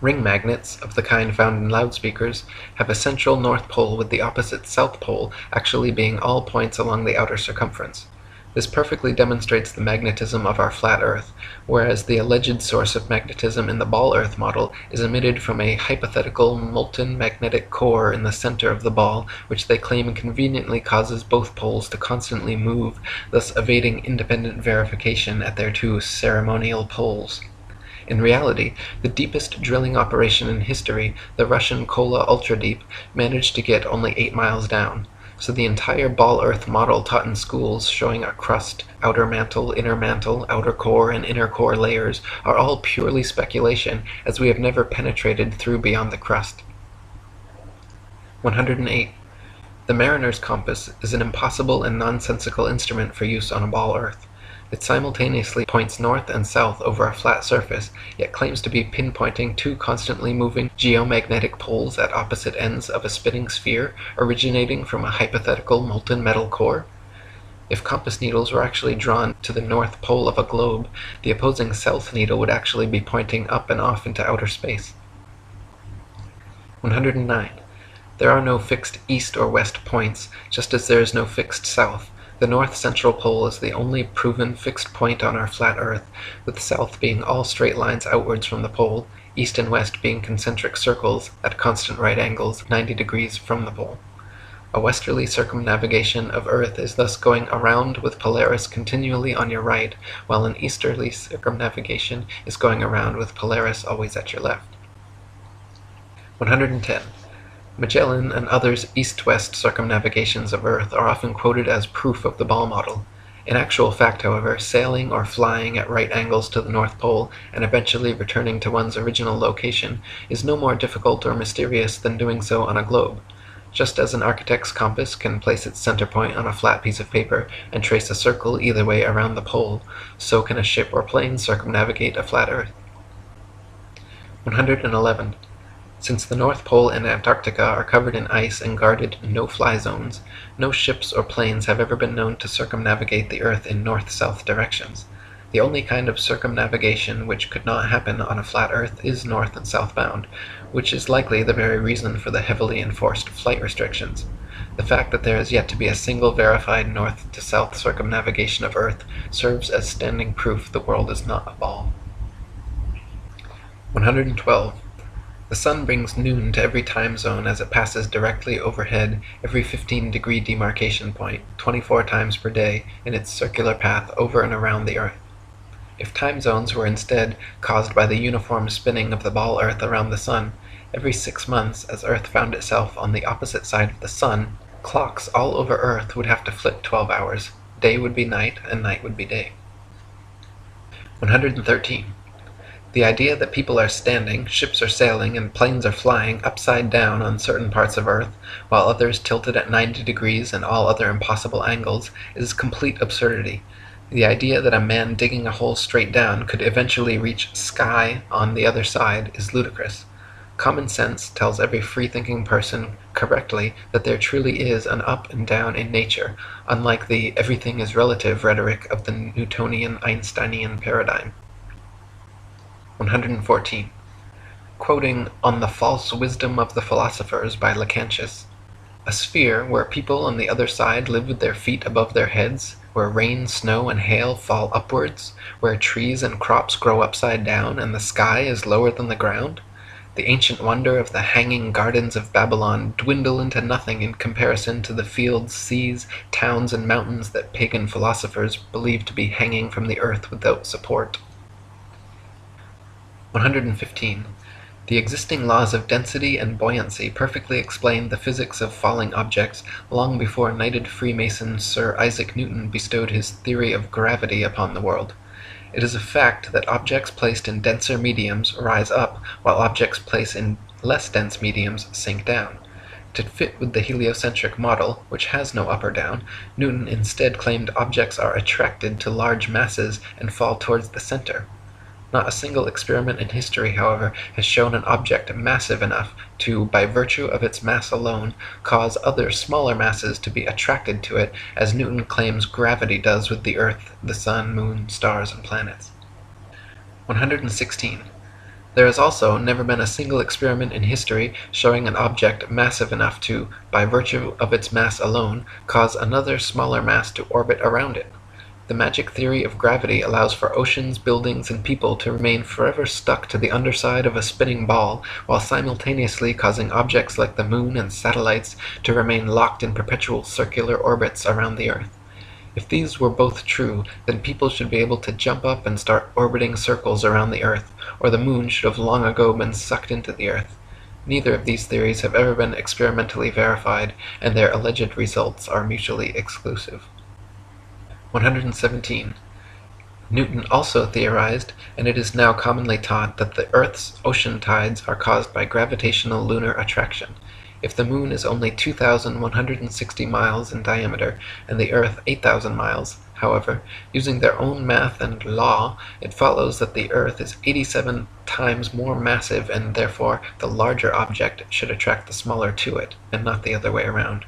Ring magnets, of the kind found in loudspeakers, have a central North Pole with the opposite South Pole actually being all points along the outer circumference. This perfectly demonstrates the magnetism of our flat Earth, whereas the alleged source of magnetism in the ball Earth model is emitted from a hypothetical molten magnetic core in the center of the ball, which they claim conveniently causes both poles to constantly move, thus evading independent verification at their two ceremonial poles. In reality, the deepest drilling operation in history, the Russian Kola Ultradeep, managed to get only 8 miles down. So the entire ball Earth model taught in schools showing a crust, outer mantle, outer core, and inner core layers are all purely speculation, as we have never penetrated through beyond the crust. 108. The mariner's compass is an impossible and nonsensical instrument for use on a ball Earth. It simultaneously points north and south over a flat surface, yet claims to be pinpointing two constantly moving geomagnetic poles at opposite ends of a spinning sphere originating from a hypothetical molten metal core. If compass needles were actually drawn to the north pole of a globe, the opposing south needle would actually be pointing up and off into outer space. 109. There are no fixed east or west points, just as there is no fixed south. The north central pole is the only proven fixed point on our flat Earth, with south being all straight lines outwards from the pole, east and west being concentric circles at constant right angles 90 degrees from the pole. A westerly circumnavigation of Earth is thus going around with Polaris continually on your right, while an easterly circumnavigation is going around with Polaris always at your left. 110. Magellan and others' east-west circumnavigations of Earth are often quoted as proof of the ball model. In actual fact, however, sailing or flying at right angles to the North Pole and eventually returning to one's original location is no more difficult or mysterious than doing so on a globe. Just as an architect's compass can place its center point on a flat piece of paper and trace a circle either way around the pole, so can a ship or plane circumnavigate a flat Earth. 111. Since the North Pole and Antarctica are covered in ice and guarded no-fly zones, no ships or planes have ever been known to circumnavigate the Earth in north-south directions. The only kind of circumnavigation which could not happen on a flat Earth is north and southbound, which is likely the very reason for the heavily enforced flight restrictions. The fact that there is yet to be a single verified north-to-south circumnavigation of Earth serves as standing proof the world is not a ball. 112. The sun brings noon to every time zone as it passes directly overhead every 15-degree demarcation point, 24 times per day, in its circular path over and around the Earth. If time zones were instead caused by the uniform spinning of the ball Earth around the sun, every 6 months, as Earth found itself on the opposite side of the sun, clocks all over Earth would have to flip 12 hours. Day would be night, and night would be day. 113. The idea that people are standing, ships are sailing, and planes are flying upside down on certain parts of Earth, while others tilted at 90 degrees and all other impossible angles, is complete absurdity. The idea that a man digging a hole straight down could eventually reach sky on the other side is ludicrous. Common sense tells every free-thinking person correctly that there truly is an up and down in nature, unlike the everything is relative rhetoric of the Newtonian Einsteinian paradigm. 114. Quoting On the False Wisdom of the Philosophers by Lactantius, a sphere where people on the other side live with their feet above their heads, where rain, snow, and hail fall upwards, where trees and crops grow upside down, and the sky is lower than the ground, the ancient wonder of the hanging gardens of Babylon dwindle into nothing in comparison to the fields, seas, towns, and mountains that pagan philosophers believe to be hanging from the earth without support. 115. The existing laws of density and buoyancy perfectly explained the physics of falling objects long before knighted Freemason Sir Isaac Newton bestowed his theory of gravity upon the world. It is a fact that objects placed in denser mediums rise up, while objects placed in less dense mediums sink down. To fit with the heliocentric model, which has no up or down, Newton instead claimed objects are attracted to large masses and fall towards the center. Not a single experiment in history, however, has shown an object massive enough to, by virtue of its mass alone, cause other smaller masses to be attracted to it, as Newton claims gravity does with the Earth, the Sun, Moon, stars, and planets. 116. There has also never been a single experiment in history showing an object massive enough to, by virtue of its mass alone, cause another smaller mass to orbit around it. The magic theory of gravity allows for oceans, buildings, and people to remain forever stuck to the underside of a spinning ball, while simultaneously causing objects like the moon and satellites to remain locked in perpetual circular orbits around the Earth. If these were both true, then people should be able to jump up and start orbiting circles around the Earth, or the moon should have long ago been sucked into the Earth. Neither of these theories have ever been experimentally verified, and their alleged results are mutually exclusive. 117. Newton also theorized, and it is now commonly taught, that the Earth's ocean tides are caused by gravitational lunar attraction. If the moon is only 2,160 miles in diameter, and the Earth 8,000 miles, However, using their own math and law, it follows that the Earth is 87 times more massive, and therefore the larger object should attract the smaller to it, and not the other way around.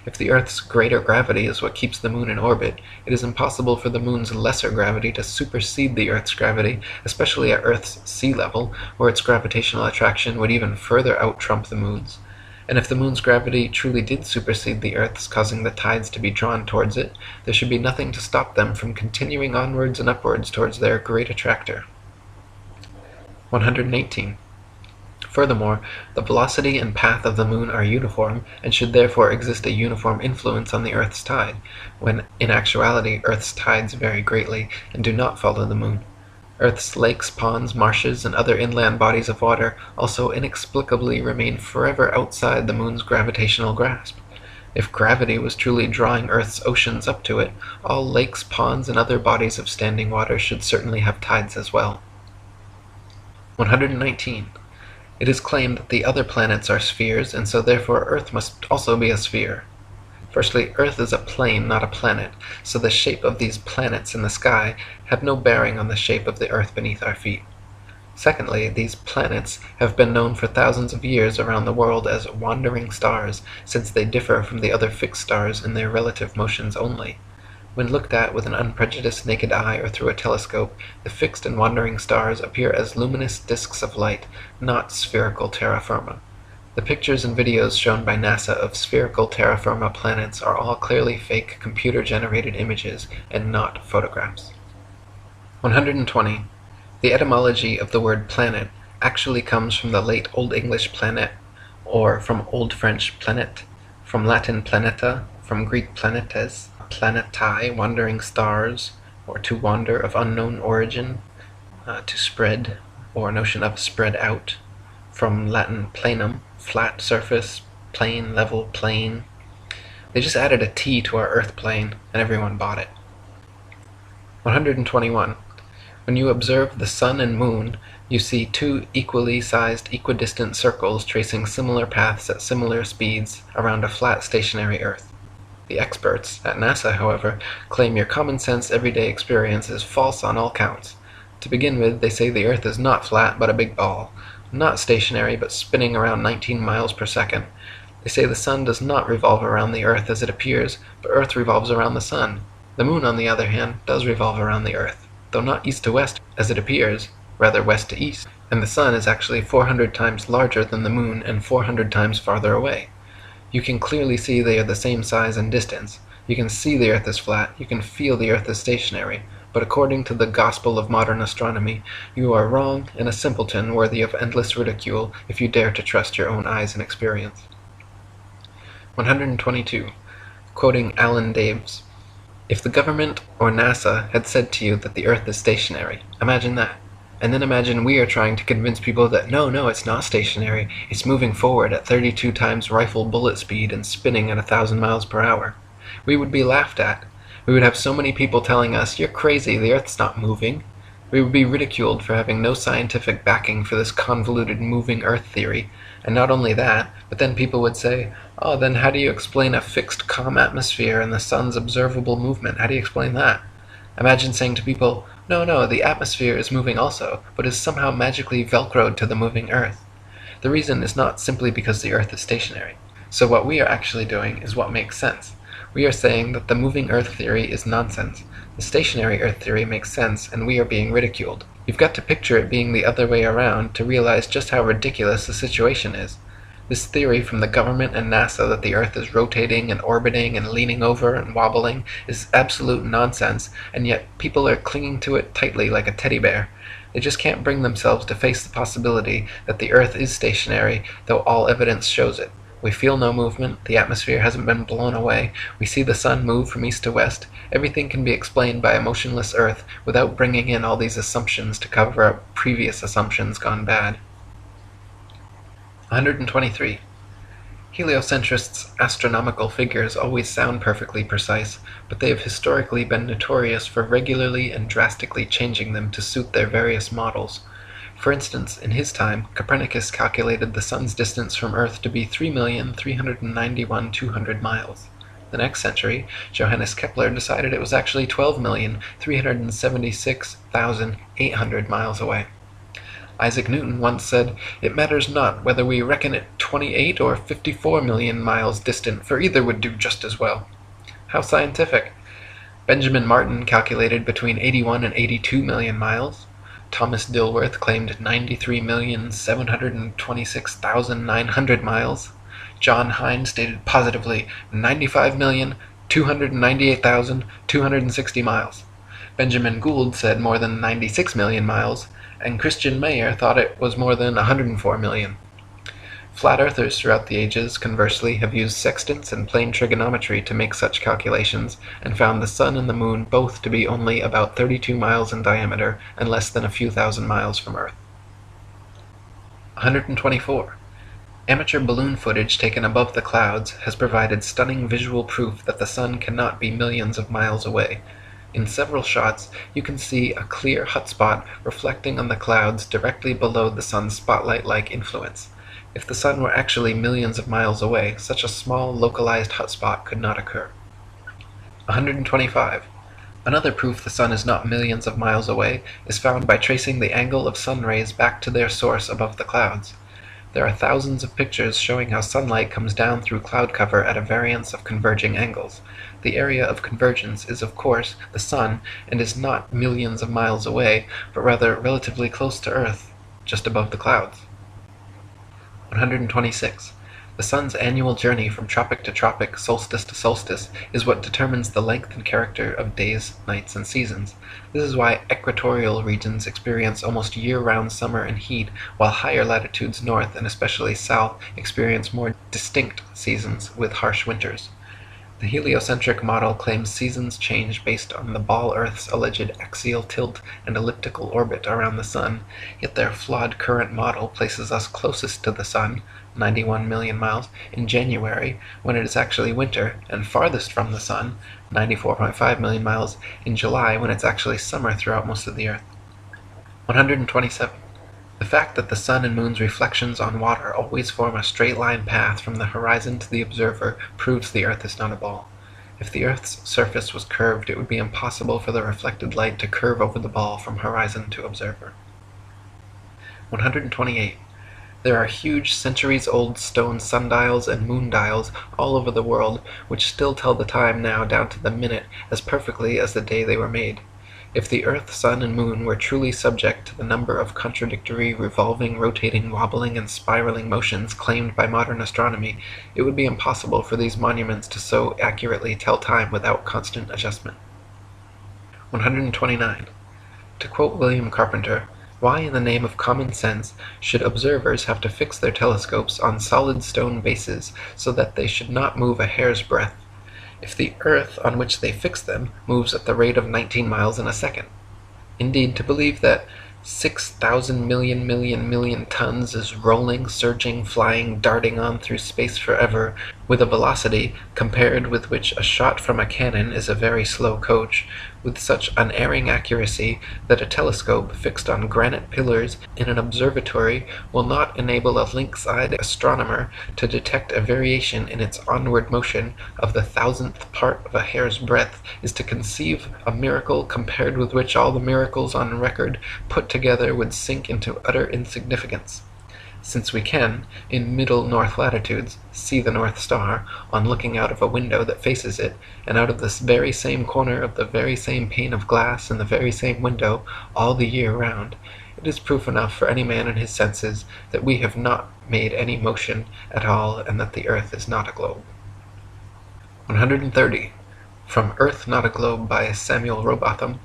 If the Earth's greater gravity is what keeps the Moon in orbit, it is impossible for the Moon's lesser gravity to supersede the Earth's gravity, especially at Earth's sea level, where its gravitational attraction would even further out-trump the Moon's. And if the Moon's gravity truly did supersede the Earth's, causing the tides to be drawn towards it, there should be nothing to stop them from continuing onwards and upwards towards their great attractor. 118. Furthermore, the velocity and path of the Moon are uniform, and should therefore exist a uniform influence on the Earth's tide, when in actuality Earth's tides vary greatly and do not follow the Moon. Earth's lakes, ponds, marshes, and other inland bodies of water also inexplicably remain forever outside the Moon's gravitational grasp. If gravity was truly drawing Earth's oceans up to it, all lakes, ponds, and other bodies of standing water should certainly have tides as well. 119. It is claimed that the other planets are spheres, and so therefore Earth must also be a sphere. Firstly, Earth is a plane, not a planet, so the shape of these planets in the sky have no bearing on the shape of the Earth beneath our feet. Secondly, these planets have been known for thousands of years around the world as wandering stars, since they differ from the other fixed stars in their relative motions only. When looked at with an unprejudiced naked eye or through a telescope, the fixed and wandering stars appear as luminous disks of light, not spherical terra firma. The pictures and videos shown by NASA of spherical terra firma planets are all clearly fake computer-generated images and not photographs. 120. The etymology of the word planet actually comes from the late Old English planet, or from Old French planet, from Latin planeta, from Greek planetes, planetae, wandering stars, or to wander of unknown origin, to spread, or notion of spread out, from Latin planum, flat surface, plane, level, plane. They just added a T to our Earth plane, and everyone bought it. 121. When you observe the Sun and Moon, you see two equally sized equidistant circles tracing similar paths at similar speeds around a flat stationary Earth. The experts at NASA, however, claim your common sense everyday experience is false on all counts. To begin with, they say the Earth is not flat but a big ball, not stationary but spinning around 19 miles per second. They say the Sun does not revolve around the Earth as it appears, but Earth revolves around the Sun. The Moon, on the other hand, does revolve around the Earth, though not east to west as it appears, rather west to east, and the Sun is actually 400 times larger than the Moon and 400 times farther away. You can clearly see they are the same size and distance. You can see the Earth is flat, you can feel the Earth is stationary, but according to the gospel of modern astronomy, you are wrong and a simpleton worthy of endless ridicule if you dare to trust your own eyes and experience. 122. Quoting Alan Daves, "If the government or NASA had said to you that the Earth is stationary, imagine that. And then imagine we are trying to convince people that no, it's not stationary, it's moving forward at 32 times rifle bullet speed and spinning at 1,000 miles per hour. We would be laughed at. We would have so many people telling us, you're crazy, the Earth's not moving. We would be ridiculed for having no scientific backing for this convoluted moving Earth theory. And not only that, but then people would say, oh, then how do you explain a fixed calm atmosphere and the sun's observable movement? How do you explain that? Imagine saying to people, no, the atmosphere is moving also, but is somehow magically velcroed to the moving Earth. The reason is not simply because the Earth is stationary. So what we are actually doing is what makes sense. We are saying that the moving Earth theory is nonsense. The stationary Earth theory makes sense, and we are being ridiculed. You've got to picture it being the other way around to realize just how ridiculous the situation is. This theory from the government and NASA that the Earth is rotating and orbiting and leaning over and wobbling is absolute nonsense, and yet people are clinging to it tightly like a teddy bear. They just can't bring themselves to face the possibility that the Earth is stationary, though all evidence shows it. We feel no movement, the atmosphere hasn't been blown away, we see the sun move from east to west. Everything can be explained by a motionless Earth without bringing in all these assumptions to cover up previous assumptions gone bad. 123. Heliocentrists' astronomical figures always sound perfectly precise, but they have historically been notorious for regularly and drastically changing them to suit their various models. For instance, in his time, Copernicus calculated the sun's distance from Earth to be 3,391,200 miles. The next century, Johannes Kepler decided it was actually 12,376,800 miles away. Isaac Newton once said, "It matters not whether we reckon it 28 or 54 million miles distant, for either would do just as well." How scientific! Benjamin Martin calculated between 81 and 82 million miles. Thomas Dilworth claimed 93,726,900 miles. John Hine stated positively 95,298,260 miles. Benjamin Gould said more than 96 million miles, and Christian Mayer thought it was more than 104 million. Flat earthers throughout the ages, conversely, have used sextants and plane trigonometry to make such calculations, and found the sun and the moon both to be only about 32 miles in diameter and less than a few thousand miles from Earth. 124. Amateur balloon footage taken above the clouds has provided stunning visual proof that the sun cannot be millions of miles away. In several shots, you can see a clear hotspot reflecting on the clouds directly below the sun's spotlight-like influence. If the sun were actually millions of miles away, such a small localized hotspot could not occur. 125. Another proof the sun is not millions of miles away is found by tracing the angle of sun rays back to their source above the clouds. There are thousands of pictures showing how sunlight comes down through cloud cover at a variance of converging angles. The area of convergence is, of course, the sun, and is not millions of miles away, but rather relatively close to Earth, just above the clouds. 126. The sun's annual journey from tropic to tropic, solstice to solstice, is what determines the length and character of days, nights, and seasons. This is why equatorial regions experience almost year-round summer and heat, while higher latitudes north, and especially south, experience more distinct seasons with harsh winters. The heliocentric model claims seasons change based on the ball Earth's alleged axial tilt and elliptical orbit around the sun, yet their flawed current model places us closest to the sun, 91 million miles, in January, when it is actually winter, and farthest from the sun, 94.5 million miles, in July, when it's actually summer throughout most of the Earth. 127. The fact that the sun and moon's reflections on water always form a straight-line path from the horizon to the observer proves the Earth is not a ball. If the Earth's surface was curved, it would be impossible for the reflected light to curve over the ball from horizon to observer. 128. There are huge centuries-old stone sundials and moondials all over the world, which still tell the time now down to the minute as perfectly as the day they were made. If the Earth, Sun, and Moon were truly subject to the number of contradictory, revolving, rotating, wobbling, and spiraling motions claimed by modern astronomy, it would be impossible for these monuments to so accurately tell time without constant adjustment. 129. To quote William Carpenter, "Why in the name of common sense should observers have to fix their telescopes on solid stone bases so that they should not move a hair's breadth, if the earth on which they fix them moves at the rate of 19 miles in a second? Indeed, to believe that 6,000 million tons is rolling, surging, flying, darting on through space forever, with a velocity compared with which a shot from a cannon is a very slow coach, with such unerring accuracy that a telescope fixed on granite pillars in an observatory will not enable a lynx-eyed astronomer to detect a variation in its onward motion of the thousandth part of a hair's breadth, is to conceive a miracle compared with which all the miracles on record put together would sink into utter insignificance. Since we can, in middle north latitudes, see the North Star, on looking out of a window that faces it, and out of this very same corner of the very same pane of glass in the very same window, all the year round, it is proof enough for any man in his senses that we have not made any motion at all, and that the earth is not a globe. 130. From Earth Not a Globe by Samuel Robotham.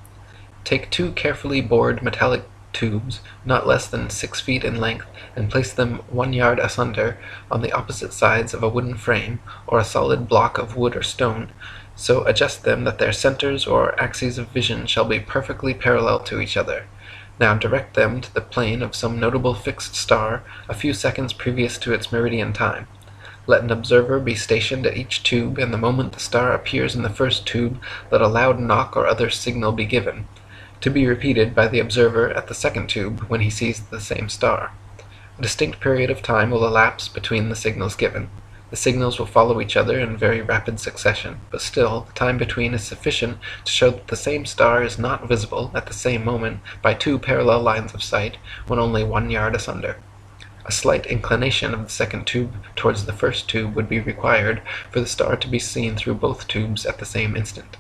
Take 2 carefully bored metallic tubes, not less than 6 feet in length, and place them 1 yard asunder on the opposite sides of a wooden frame, or a solid block of wood or stone, so adjust them that their centers or axes of vision shall be perfectly parallel to each other. Now direct them to the plane of some notable fixed star a few seconds previous to its meridian time. Let an observer be stationed at each tube, and the moment the star appears in the first tube, let a loud knock or other signal be given, to be repeated by the observer at the second tube when he sees the same star. A distinct period of time will elapse between the signals given. The signals will follow each other in very rapid succession, but still, the time between is sufficient to show that the same star is not visible at the same moment by two parallel lines of sight when only 1 yard asunder. A slight inclination of the second tube towards the first tube would be required for the star to be seen through both tubes at the same instant.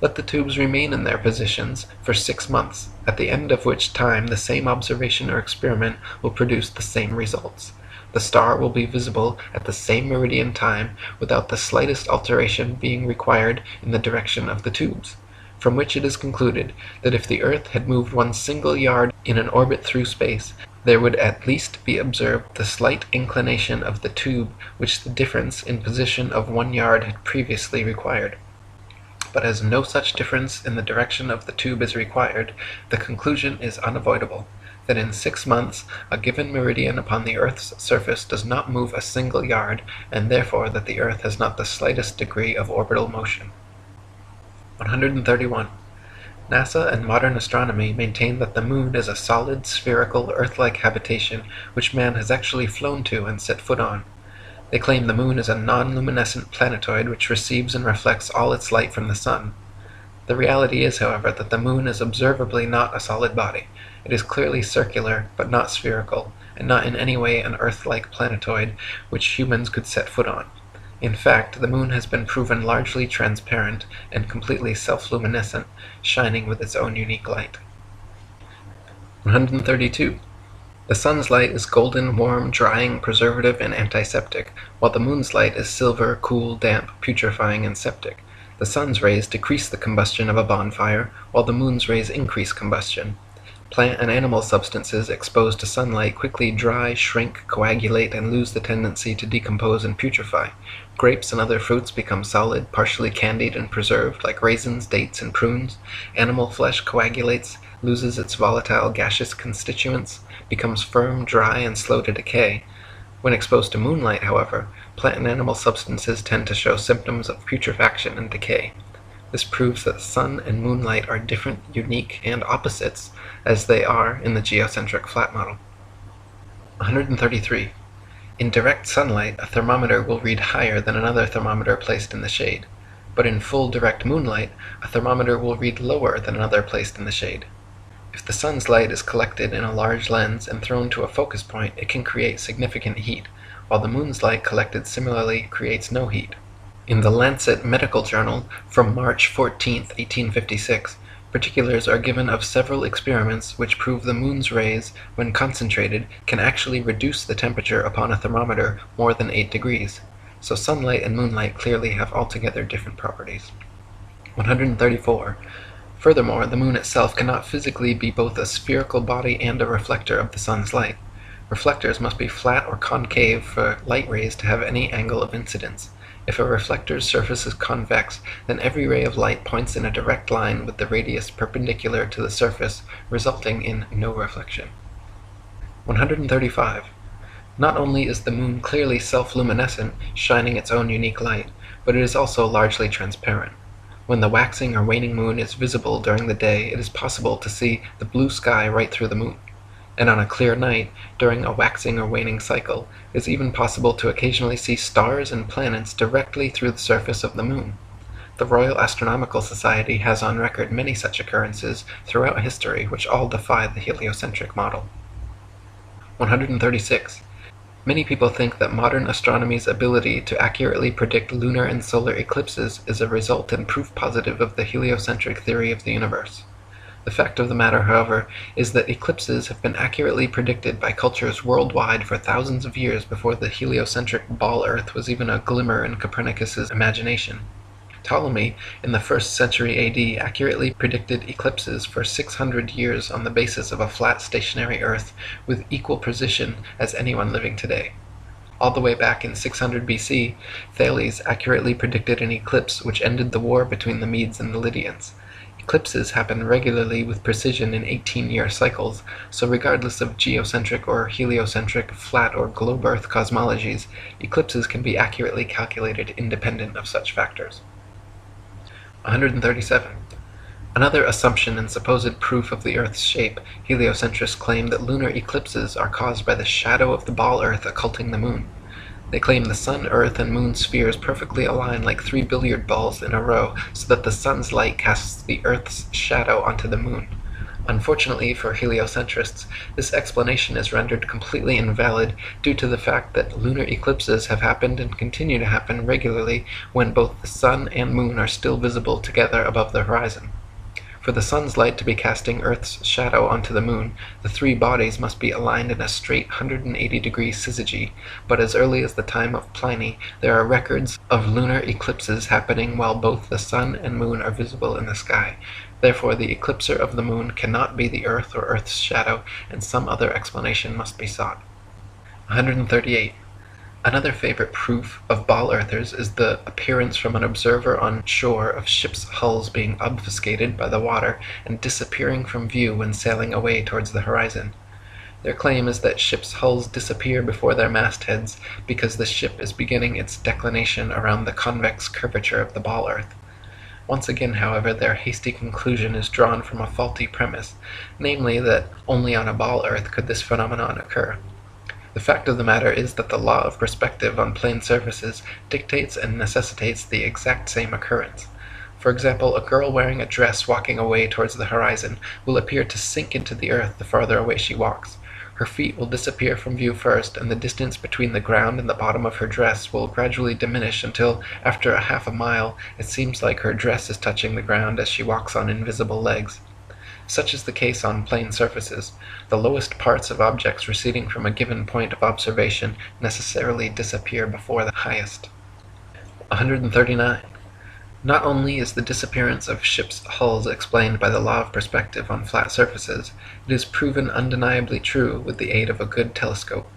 Let the tubes remain in their positions for 6 months, at the end of which time the same observation or experiment will produce the same results. The star will be visible at the same meridian time without the slightest alteration being required in the direction of the tubes, from which it is concluded that if the earth had moved 1 single yard in an orbit through space, there would at least be observed the slight inclination of the tube which the difference in position of 1 yard had previously required. But as no such difference in the direction of the tube is required, the conclusion is unavoidable that in 6 months a given meridian upon the earth's surface does not move a single yard, and therefore that the earth has not the slightest degree of orbital motion. 131. NASA and modern astronomy maintain that the moon is a solid, spherical, Earth-like habitation which man has actually flown to and set foot on. They claim the moon is a non-luminescent planetoid which receives and reflects all its light from the sun. The reality is, however, that the moon is observably not a solid body. It is clearly circular, but not spherical, and not in any way an Earth-like planetoid which humans could set foot on. In fact, the moon has been proven largely transparent and completely self-luminescent, shining with its own unique light. 132. The sun's light is golden, warm, drying, preservative, and antiseptic, while the moon's light is silver, cool, damp, putrefying, and septic. The sun's rays decrease the combustion of a bonfire, while the moon's rays increase combustion. Plant and animal substances exposed to sunlight quickly dry, shrink, coagulate, and lose the tendency to decompose and putrefy. Grapes and other fruits become solid, partially candied and preserved, like raisins, dates, and prunes. Animal flesh coagulates, loses its volatile gaseous constituents, becomes firm, dry, and slow to decay. When exposed to moonlight, however, plant and animal substances tend to show symptoms of putrefaction and decay. This proves that sun and moonlight are different, unique, and opposites, as they are in the geocentric flat model. 133. In direct sunlight, a thermometer will read higher than another thermometer placed in the shade, but in full direct moonlight, a thermometer will read lower than another placed in the shade. If the sun's light is collected in a large lens and thrown to a focus point, it can create significant heat, while the moon's light collected similarly creates no heat. In the Lancet Medical Journal from March 14, 1856, particulars are given of several experiments which prove the moon's rays, when concentrated, can actually reduce the temperature upon a thermometer more than 8 degrees. So sunlight and moonlight clearly have altogether different properties. 134. Furthermore, the moon itself cannot physically be both a spherical body and a reflector of the sun's light. Reflectors must be flat or concave for light rays to have any angle of incidence. If a reflector's surface is convex, then every ray of light points in a direct line with the radius perpendicular to the surface, resulting in no reflection. 135. Not only is the moon clearly self-luminescent, shining its own unique light, but it is also largely transparent. When the waxing or waning moon is visible during the day, it is possible to see the blue sky right through the moon. And on a clear night, during a waxing or waning cycle, it is even possible to occasionally see stars and planets directly through the surface of the moon. The Royal Astronomical Society has on record many such occurrences throughout history which all defy the heliocentric model. 136. Many people think that modern astronomy's ability to accurately predict lunar and solar eclipses is a result and proof positive of the heliocentric theory of the universe. The fact of the matter, however, is that eclipses have been accurately predicted by cultures worldwide for thousands of years before the heliocentric ball Earth was even a glimmer in Copernicus's imagination. Ptolemy, in the 1st century AD, accurately predicted eclipses for 600 years on the basis of a flat stationary Earth with equal precision as anyone living today. All the way back in 600 BC, Thales accurately predicted an eclipse which ended the war between the Medes and the Lydians. Eclipses happen regularly with precision in 18-year cycles, so regardless of geocentric or heliocentric, flat or globe Earth cosmologies, eclipses can be accurately calculated independent of such factors. 137. Another assumption and supposed proof of the Earth's shape, heliocentrists claim that lunar eclipses are caused by the shadow of the ball Earth occulting the moon. They claim the Sun, Earth, and Moon spheres perfectly align like 3 billiard balls in a row, so that the Sun's light casts the Earth's shadow onto the Moon. Unfortunately for heliocentrists, this explanation is rendered completely invalid due to the fact that lunar eclipses have happened and continue to happen regularly when both the Sun and Moon are still visible together above the horizon. For the Sun's light to be casting Earth's shadow onto the Moon, the three bodies must be aligned in a straight 180-degree syzygy, but as early as the time of Pliny, there are records of lunar eclipses happening while both the Sun and Moon are visible in the sky. Therefore, the eclipser of the Moon cannot be the Earth or Earth's shadow, and some other explanation must be sought. 138. Another favorite proof of ball earthers is the appearance from an observer on shore of ships' hulls being obfuscated by the water and disappearing from view when sailing away towards the horizon. Their claim is that ships' hulls disappear before their mastheads because the ship is beginning its declination around the convex curvature of the ball earth. Once again, however, their hasty conclusion is drawn from a faulty premise, namely that only on a ball earth could this phenomenon occur. The fact of the matter is that the law of perspective on plane surfaces dictates and necessitates the exact same occurrence. For example, a girl wearing a dress walking away towards the horizon will appear to sink into the earth the farther away she walks. Her feet will disappear from view first, and the distance between the ground and the bottom of her dress will gradually diminish until, after a half a mile, it seems like her dress is touching the ground as she walks on invisible legs. Such is the case on plane surfaces. The lowest parts of objects receding from a given point of observation necessarily disappear before the highest. 139. Not only is the disappearance of ships' hulls explained by the law of perspective on flat surfaces, it is proven undeniably true with the aid of a good telescope.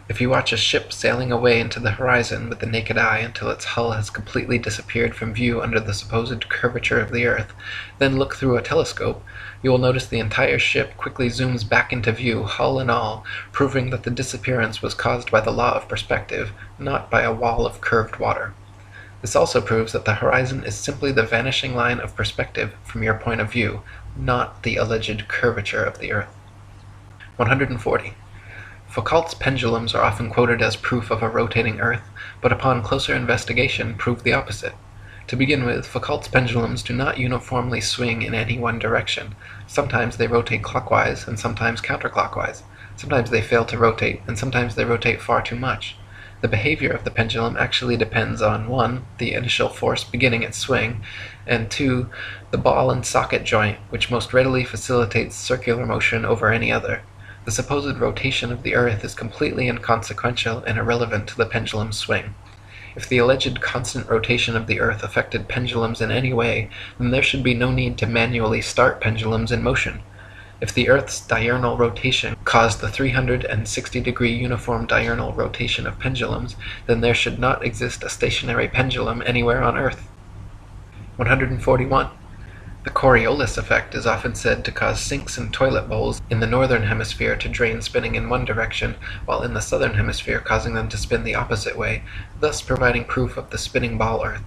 If you watch a ship sailing away into the horizon with the naked eye until its hull has completely disappeared from view under the supposed curvature of the earth, then look through a telescope, you will notice the entire ship quickly zooms back into view, hull and all, proving that the disappearance was caused by the law of perspective, not by a wall of curved water. This also proves that the horizon is simply the vanishing line of perspective from your point of view, not the alleged curvature of the earth. 140. Foucault's pendulums are often quoted as proof of a rotating earth, but upon closer investigation prove the opposite. To begin with, Foucault's pendulums do not uniformly swing in any one direction. Sometimes they rotate clockwise and sometimes counterclockwise. Sometimes they fail to rotate, and sometimes they rotate far too much. The behavior of the pendulum actually depends on 1. The initial force beginning its swing, and 2. The ball and socket joint, which most readily facilitates circular motion over any other. The supposed rotation of the earth is completely inconsequential and irrelevant to the pendulum's swing. If the alleged constant rotation of the earth affected pendulums in any way, then there should be no need to manually start pendulums in motion. If the earth's diurnal rotation caused the 360-degree uniform diurnal rotation of pendulums, then there should not exist a stationary pendulum anywhere on earth. 141. The Coriolis effect is often said to cause sinks in toilet bowls in the northern hemisphere to drain spinning in one direction, while in the southern hemisphere causing them to spin the opposite way, thus providing proof of the spinning ball earth.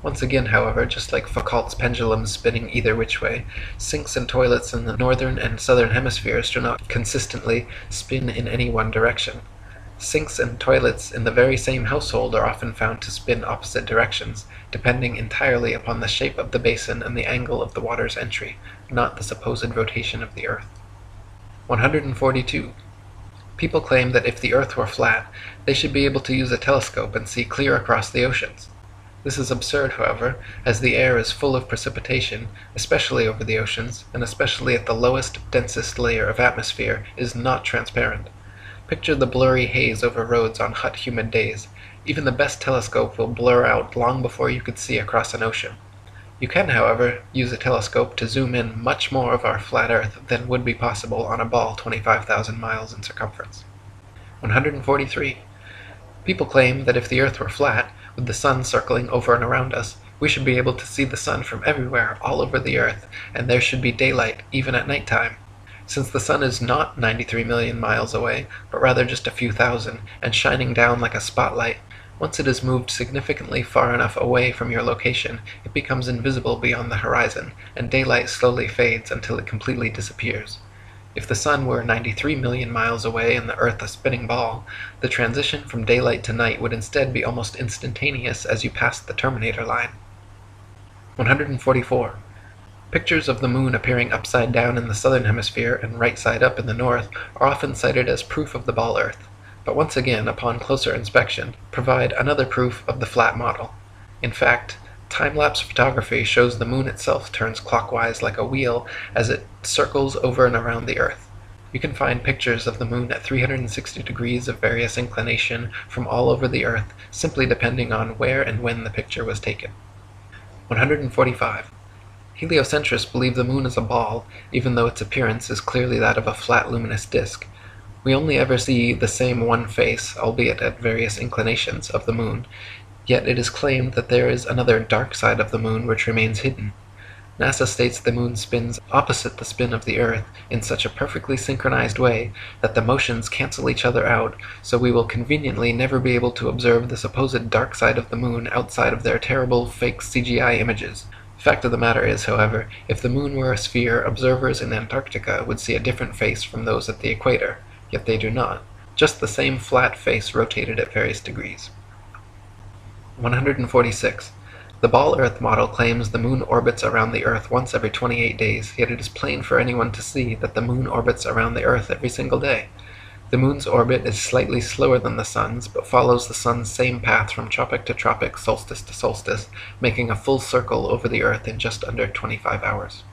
Once again, however, just like Foucault's pendulums spinning either which way, sinks and toilets in the northern and southern hemispheres do not consistently spin in any one direction. Sinks and toilets in the very same household are often found to spin opposite directions, depending entirely upon the shape of the basin and the angle of the water's entry, not the supposed rotation of the earth. 142. People claim that if the earth were flat, they should be able to use a telescope and see clear across the oceans. This is absurd, however, as the air is full of precipitation, especially over the oceans, and especially at the lowest, densest layer of atmosphere, is not transparent. Picture the blurry haze over roads on hot, humid days. Even the best telescope will blur out long before you could see across an ocean. You can, however, use a telescope to zoom in much more of our flat Earth than would be possible on a ball 25,000 miles in circumference. 143. People claim that if the Earth were flat, with the sun circling over and around us, we should be able to see the sun from everywhere, all over the Earth, and there should be daylight, even at nighttime. Since the sun is not 93 million miles away, but rather just a few thousand, and shining down like a spotlight, once it is moved significantly far enough away from your location, it becomes invisible beyond the horizon, and daylight slowly fades until it completely disappears. If the Sun were 93 million miles away and the Earth a spinning ball, the transition from daylight to night would instead be almost instantaneous as you passed the terminator line. 144. Pictures of the Moon appearing upside down in the southern hemisphere and right side up in the north are often cited as proof of the ball Earth, but once again, upon closer inspection, provide another proof of the flat model. In fact, time-lapse photography shows the Moon itself turns clockwise like a wheel as it circles over and around the Earth. You can find pictures of the Moon at 360 degrees of various inclination from all over the Earth, simply depending on where and when the picture was taken. 145. Heliocentrists believe the Moon is a ball, even though its appearance is clearly that of a flat luminous disk. We only ever see the same one face, albeit at various inclinations, of the Moon, yet it is claimed that there is another dark side of the Moon which remains hidden. NASA states the Moon spins opposite the spin of the Earth in such a perfectly synchronized way that the motions cancel each other out, so we will conveniently never be able to observe the supposed dark side of the Moon outside of their terrible fake CGI images. Fact of the matter is, however, if the Moon were a sphere, observers in Antarctica would see a different face from those at the equator, yet they do not. Just the same flat face rotated at various degrees. 146. The ball Earth model claims the Moon orbits around the Earth once every 28 days, yet it is plain for anyone to see that the Moon orbits around the Earth every single day. The Moon's orbit is slightly slower than the Sun's, but follows the Sun's same path from tropic to tropic, solstice to solstice, making a full circle over the Earth in just under 25 hours.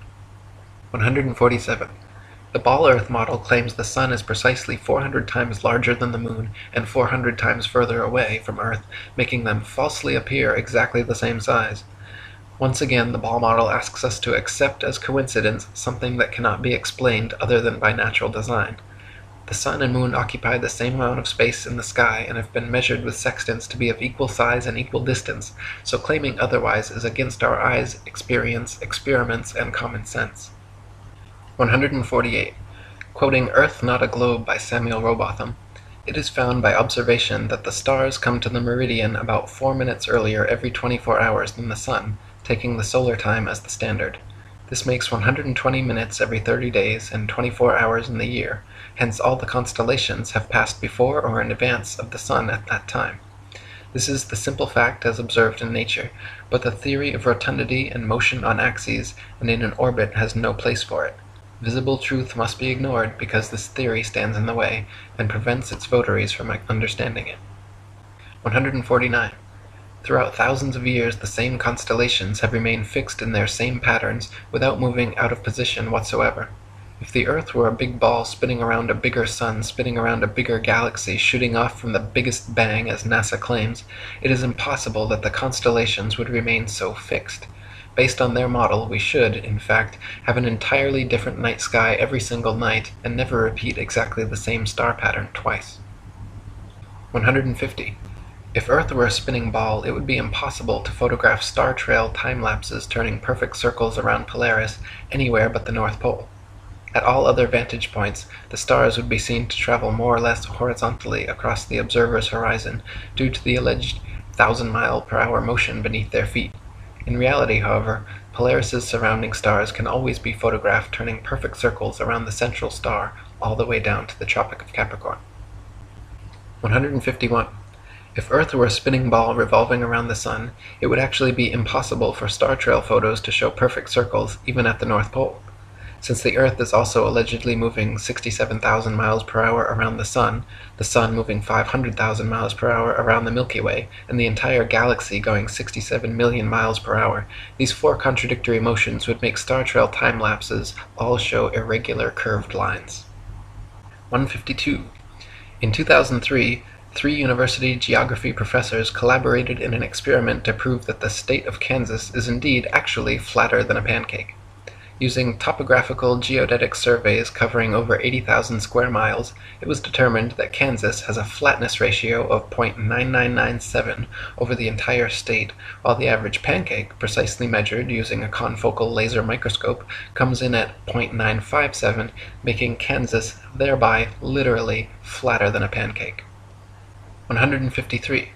147. The ball Earth model claims the Sun is precisely 400 times larger than the Moon and 400 times further away from Earth, making them falsely appear exactly the same size. Once again, the ball model asks us to accept as coincidence something that cannot be explained other than by natural design. The Sun and Moon occupy the same amount of space in the sky and have been measured with sextants to be of equal size and equal distance, so claiming otherwise is against our eyes, experience, experiments, and common sense. 148. Quoting Earth Not a Globe by Samuel Rowbotham, it is found by observation that the stars come to the meridian about 4 minutes earlier every 24 hours than the Sun, taking the solar time as the standard. This makes 120 minutes every 30 days and 24 hours in the year, hence all the constellations have passed before or in advance of the Sun at that time. This is the simple fact as observed in nature, but the theory of rotundity and motion on axes and in an orbit has no place for it. Visible truth must be ignored because this theory stands in the way and prevents its votaries from understanding it. 149. Throughout thousands of years, the same constellations have remained fixed in their same patterns without moving out of position whatsoever. If the Earth were a big ball spinning around a bigger sun, spinning around a bigger galaxy, shooting off from the biggest bang, as NASA claims, it is impossible that the constellations would remain so fixed. Based on their model, we should, in fact, have an entirely different night sky every single night and never repeat exactly the same star pattern twice. 150. If Earth were a spinning ball, it would be impossible to photograph star trail time-lapses turning perfect circles around Polaris anywhere but the North Pole. At all other vantage points, the stars would be seen to travel more or less horizontally across the observer's horizon due to the alleged 1,000-mile-per-hour motion beneath their feet. In reality, however, Polaris's surrounding stars can always be photographed turning perfect circles around the central star all the way down to the Tropic of Capricorn. 151. If Earth were a spinning ball revolving around the Sun, it would actually be impossible for star trail photos to show perfect circles even at the North Pole. Since the Earth is also allegedly moving 67,000 miles per hour around the Sun moving 500,000 miles per hour around the Milky Way, and the entire galaxy going 67 million miles per hour, these four contradictory motions would make star trail time lapses all show irregular curved lines. 152. In 2003, 3 university geography professors collaborated in an experiment to prove that the state of Kansas is indeed actually flatter than a pancake. Using topographical geodetic surveys covering over 80,000 square miles, it was determined that Kansas has a flatness ratio of 0.9997 over the entire state, while the average pancake, precisely measured using a confocal laser microscope, comes in at 0.957, making Kansas thereby literally flatter than a pancake. 153.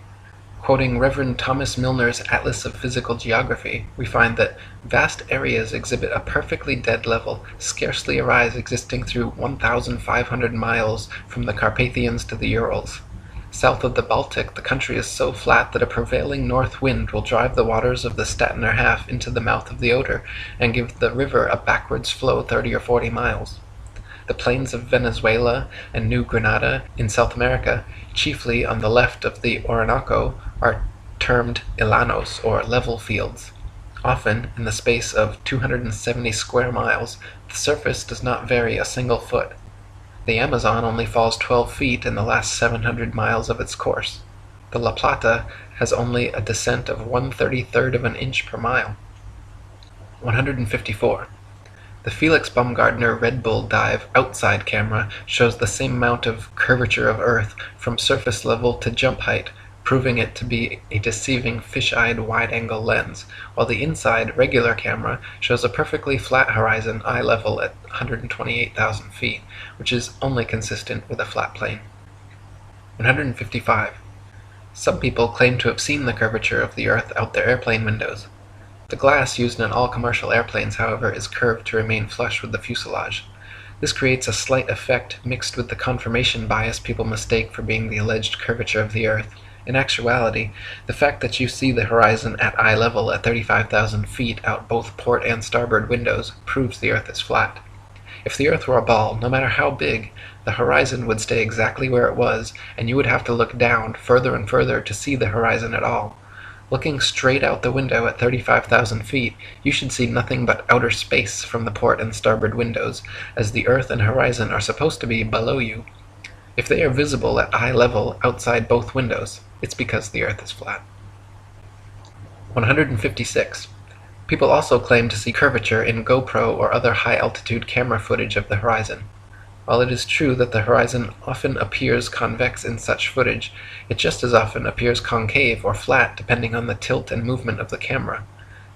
Quoting Reverend Thomas Milner's Atlas of Physical Geography, we find that vast areas exhibit a perfectly dead level, scarcely a rise existing through 1,500 miles from the Carpathians to the Urals. South of the Baltic, the country is so flat that a prevailing north wind will drive the waters of the Stettiner Half into the mouth of the Oder, and give the river a backwards flow 30 or 40 miles. The plains of Venezuela and New Granada in South America, chiefly on the left of the Orinoco, are termed llanos, or level fields. Often, in the space of 270 square miles, the surface does not vary a single foot. The Amazon only falls 12 feet in the last 700 miles of its course. The La Plata has only a descent of 1/33 of an inch per mile. 154. The Felix Baumgartner Red Bull Dive outside camera shows the same amount of curvature of Earth from surface level to jump height, proving it to be a deceiving fish-eyed wide-angle lens, while the inside regular camera shows a perfectly flat horizon eye level at 128,000 feet, which is only consistent with a flat plane. 155. Some people claim to have seen the curvature of the Earth out their airplane windows. The glass used in all commercial airplanes, however, is curved to remain flush with the fuselage. This creates a slight effect mixed with the confirmation bias people mistake for being the alleged curvature of the Earth. In actuality, the fact that you see the horizon at eye level at 35,000 feet out both port and starboard windows proves the Earth is flat. If the Earth were a ball, no matter how big, the horizon would stay exactly where it was, and you would have to look down further and further to see the horizon at all. Looking straight out the window at 35,000 feet, you should see nothing but outer space from the port and starboard windows, as the Earth and horizon are supposed to be below you. If they are visible at eye level outside both windows, it's because the Earth is flat. 156. People also claim to see curvature in GoPro or other high-altitude camera footage of the horizon. While it is true that the horizon often appears convex in such footage, it just as often appears concave or flat depending on the tilt and movement of the camera.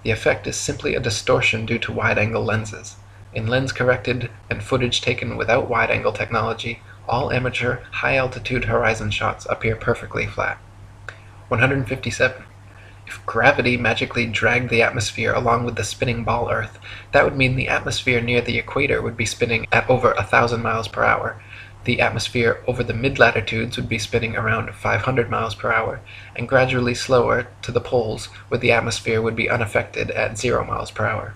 The effect is simply a distortion due to wide-angle lenses. In lens-corrected and footage taken without wide-angle technology, all amateur high-altitude horizon shots appear perfectly flat. 157. If gravity magically dragged the atmosphere along with the spinning ball Earth, that would mean the atmosphere near the equator would be spinning at over 1,000 miles per hour. The atmosphere over the mid-latitudes would be spinning around 500 miles per hour, and gradually slower to the poles, where the atmosphere would be unaffected at 0 miles per hour.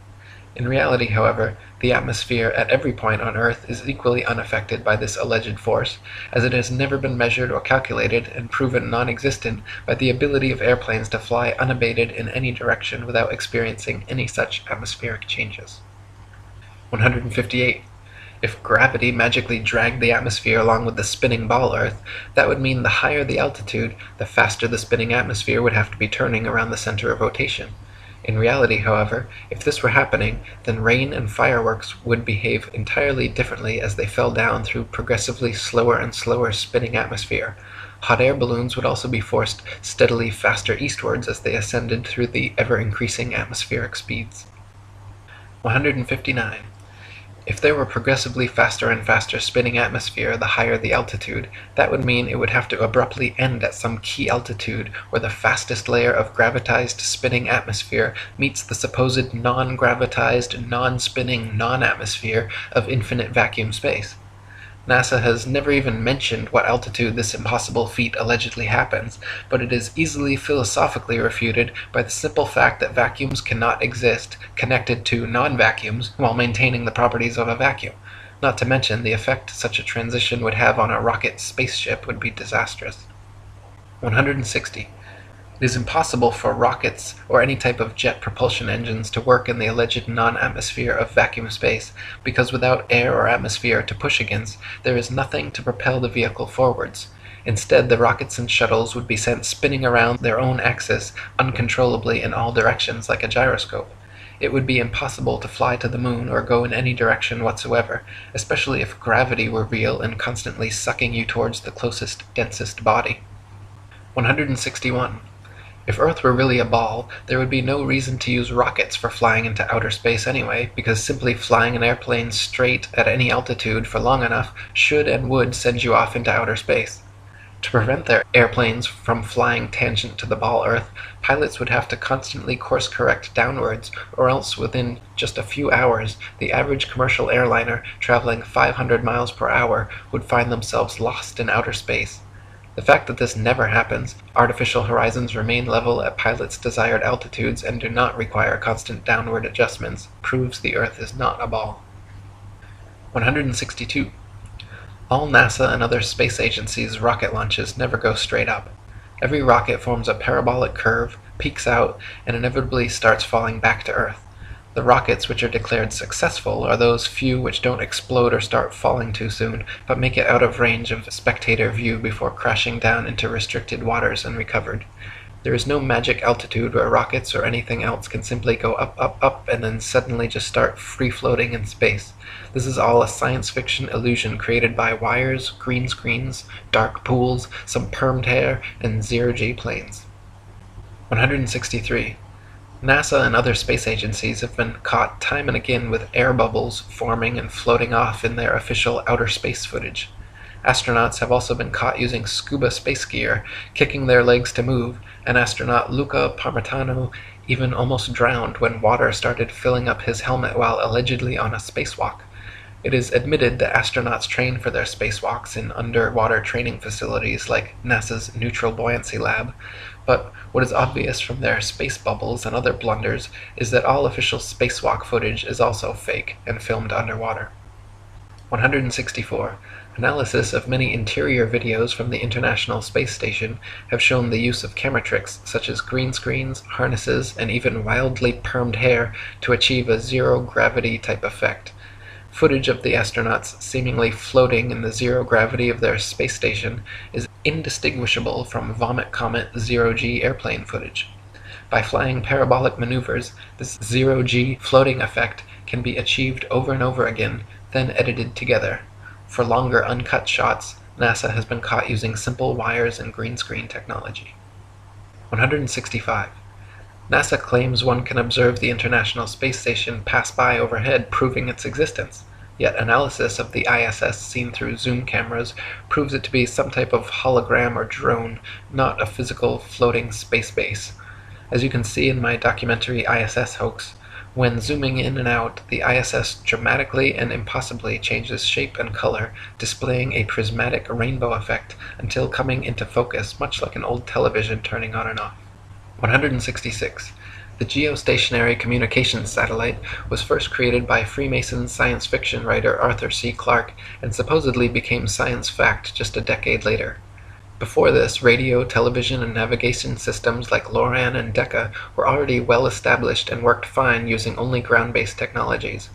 In reality, however, the atmosphere at every point on Earth is equally unaffected by this alleged force, as it has never been measured or calculated and proven non-existent by the ability of airplanes to fly unabated in any direction without experiencing any such atmospheric changes. 158. If gravity magically dragged the atmosphere along with the spinning ball Earth, that would mean the higher the altitude, the faster the spinning atmosphere would have to be turning around the center of rotation. In reality, however, if this were happening, then rain and fireworks would behave entirely differently as they fell down through progressively slower and slower spinning atmosphere. Hot air balloons would also be forced steadily faster eastwards as they ascended through the ever-increasing atmospheric speeds. 159. If there were progressively faster and faster spinning atmosphere the higher the altitude, that would mean it would have to abruptly end at some key altitude where the fastest layer of gravitized spinning atmosphere meets the supposed non-gravitized, non-spinning, non-atmosphere of infinite vacuum space. NASA has never even mentioned what altitude this impossible feat allegedly happens, but it is easily philosophically refuted by the simple fact that vacuums cannot exist connected to non-vacuums while maintaining the properties of a vacuum. Not to mention, the effect such a transition would have on a rocket spaceship would be disastrous. 160. It is impossible for rockets or any type of jet propulsion engines to work in the alleged non-atmosphere of vacuum space, because without air or atmosphere to push against, there is nothing to propel the vehicle forwards. Instead, the rockets and shuttles would be sent spinning around their own axis uncontrollably in all directions like a gyroscope. It would be impossible to fly to the moon or go in any direction whatsoever, especially if gravity were real and constantly sucking you towards the closest, densest body. 161. If Earth were really a ball, there would be no reason to use rockets for flying into outer space anyway, because simply flying an airplane straight at any altitude for long enough should and would send you off into outer space. To prevent their airplanes from flying tangent to the ball Earth, pilots would have to constantly course-correct downwards, or else within just a few hours, the average commercial airliner traveling 500 miles per hour would find themselves lost in outer space. The fact that this never happens, artificial horizons remain level at pilots' desired altitudes and do not require constant downward adjustments, proves the Earth is not a ball. 162. All NASA and other space agencies' rocket launches never go straight up. Every rocket forms a parabolic curve, peaks out, and inevitably starts falling back to Earth. The rockets which are declared successful are those few which don't explode or start falling too soon, but make it out of range of spectator view before crashing down into restricted waters and recovered. There is no magic altitude where rockets or anything else can simply go up, up, up, and then suddenly just start free-floating in space. This is all a science fiction illusion created by wires, green screens, dark pools, some permed hair, and zero-G planes. 163. NASA and other space agencies have been caught time and again with air bubbles forming and floating off in their official outer space footage. Astronauts have also been caught using scuba space gear, kicking their legs to move, and astronaut Luca Parmitano even almost drowned when water started filling up his helmet while allegedly on a spacewalk. It is admitted that astronauts train for their spacewalks in underwater training facilities like NASA's Neutral Buoyancy Lab, but what is obvious from their space bubbles and other blunders is that all official spacewalk footage is also fake and filmed underwater. 164. Analysis of many interior videos from the International Space Station have shown the use of camera tricks such as green screens, harnesses, and even wildly permed hair to achieve a zero-gravity type effect. Footage of the astronauts seemingly floating in the zero gravity of their space station is indistinguishable from Vomit Comet zero-G airplane footage. By flying parabolic maneuvers, this zero-G floating effect can be achieved over and over again, then edited together. For longer uncut shots, NASA has been caught using simple wires and green screen technology. 165. NASA claims one can observe the International Space Station pass by overhead, proving its existence. Yet analysis of the ISS seen through zoom cameras proves it to be some type of hologram or drone, not a physical floating space base. As you can see in my documentary ISS Hoax, when zooming in and out, the ISS dramatically and impossibly changes shape and color, displaying a prismatic rainbow effect until coming into focus, much like an old television turning on and off. 166. The geostationary communications satellite was first created by Freemason science fiction writer Arthur C. Clarke and supposedly became science fact just a decade later. Before this, radio, television, and navigation systems like LORAN and Decca were already well established and worked fine using only ground-based technologies.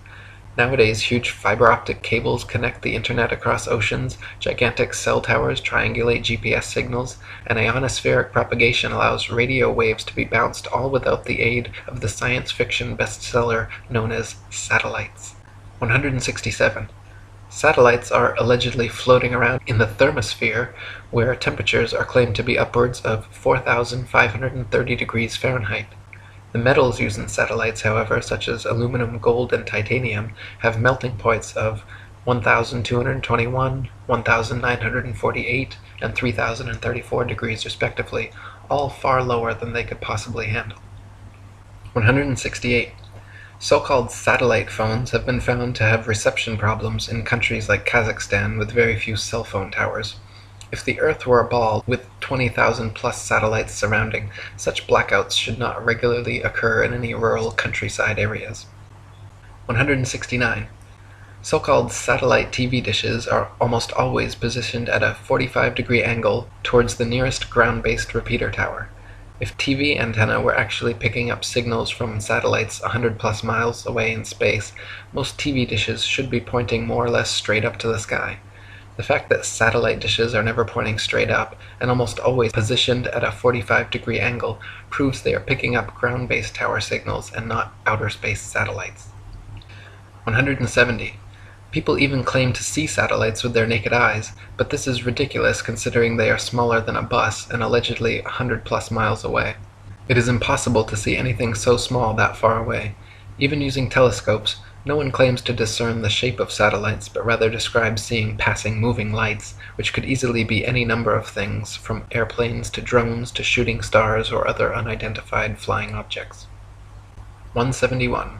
Nowadays, huge fiber-optic cables connect the internet across oceans, gigantic cell towers triangulate GPS signals, and ionospheric propagation allows radio waves to be bounced all without the aid of the science fiction bestseller known as satellites. 167. Satellites are allegedly floating around in the thermosphere, where temperatures are claimed to be upwards of 4,530 degrees Fahrenheit. The metals used in satellites, however, such as aluminum, gold, and titanium, have melting points of 1,221, 1,948, and 3,034 degrees respectively, all far lower than they could possibly handle. 168. So-called satellite phones have been found to have reception problems in countries like Kazakhstan with very few cell phone towers. If the Earth were a ball with 20,000 plus satellites surrounding, such blackouts should not regularly occur in any rural countryside areas. 169. So-called satellite TV dishes are almost always positioned at a 45-degree angle towards the nearest ground-based repeater tower. If TV antenna were actually picking up signals from satellites 100 plus miles away in space, most TV dishes should be pointing more or less straight up to the sky. The fact that satellite dishes are never pointing straight up, and almost always positioned at a 45-degree angle, proves they are picking up ground-based tower signals and not outer space satellites. 170. People even claim to see satellites with their naked eyes, but this is ridiculous considering they are smaller than a bus and allegedly 100 plus miles away. It is impossible to see anything so small that far away. Even using telescopes, No one claims to discern the shape of satellites, but rather describes seeing passing moving lights, which could easily be any number of things, from airplanes to drones to shooting stars or other unidentified flying objects. 171.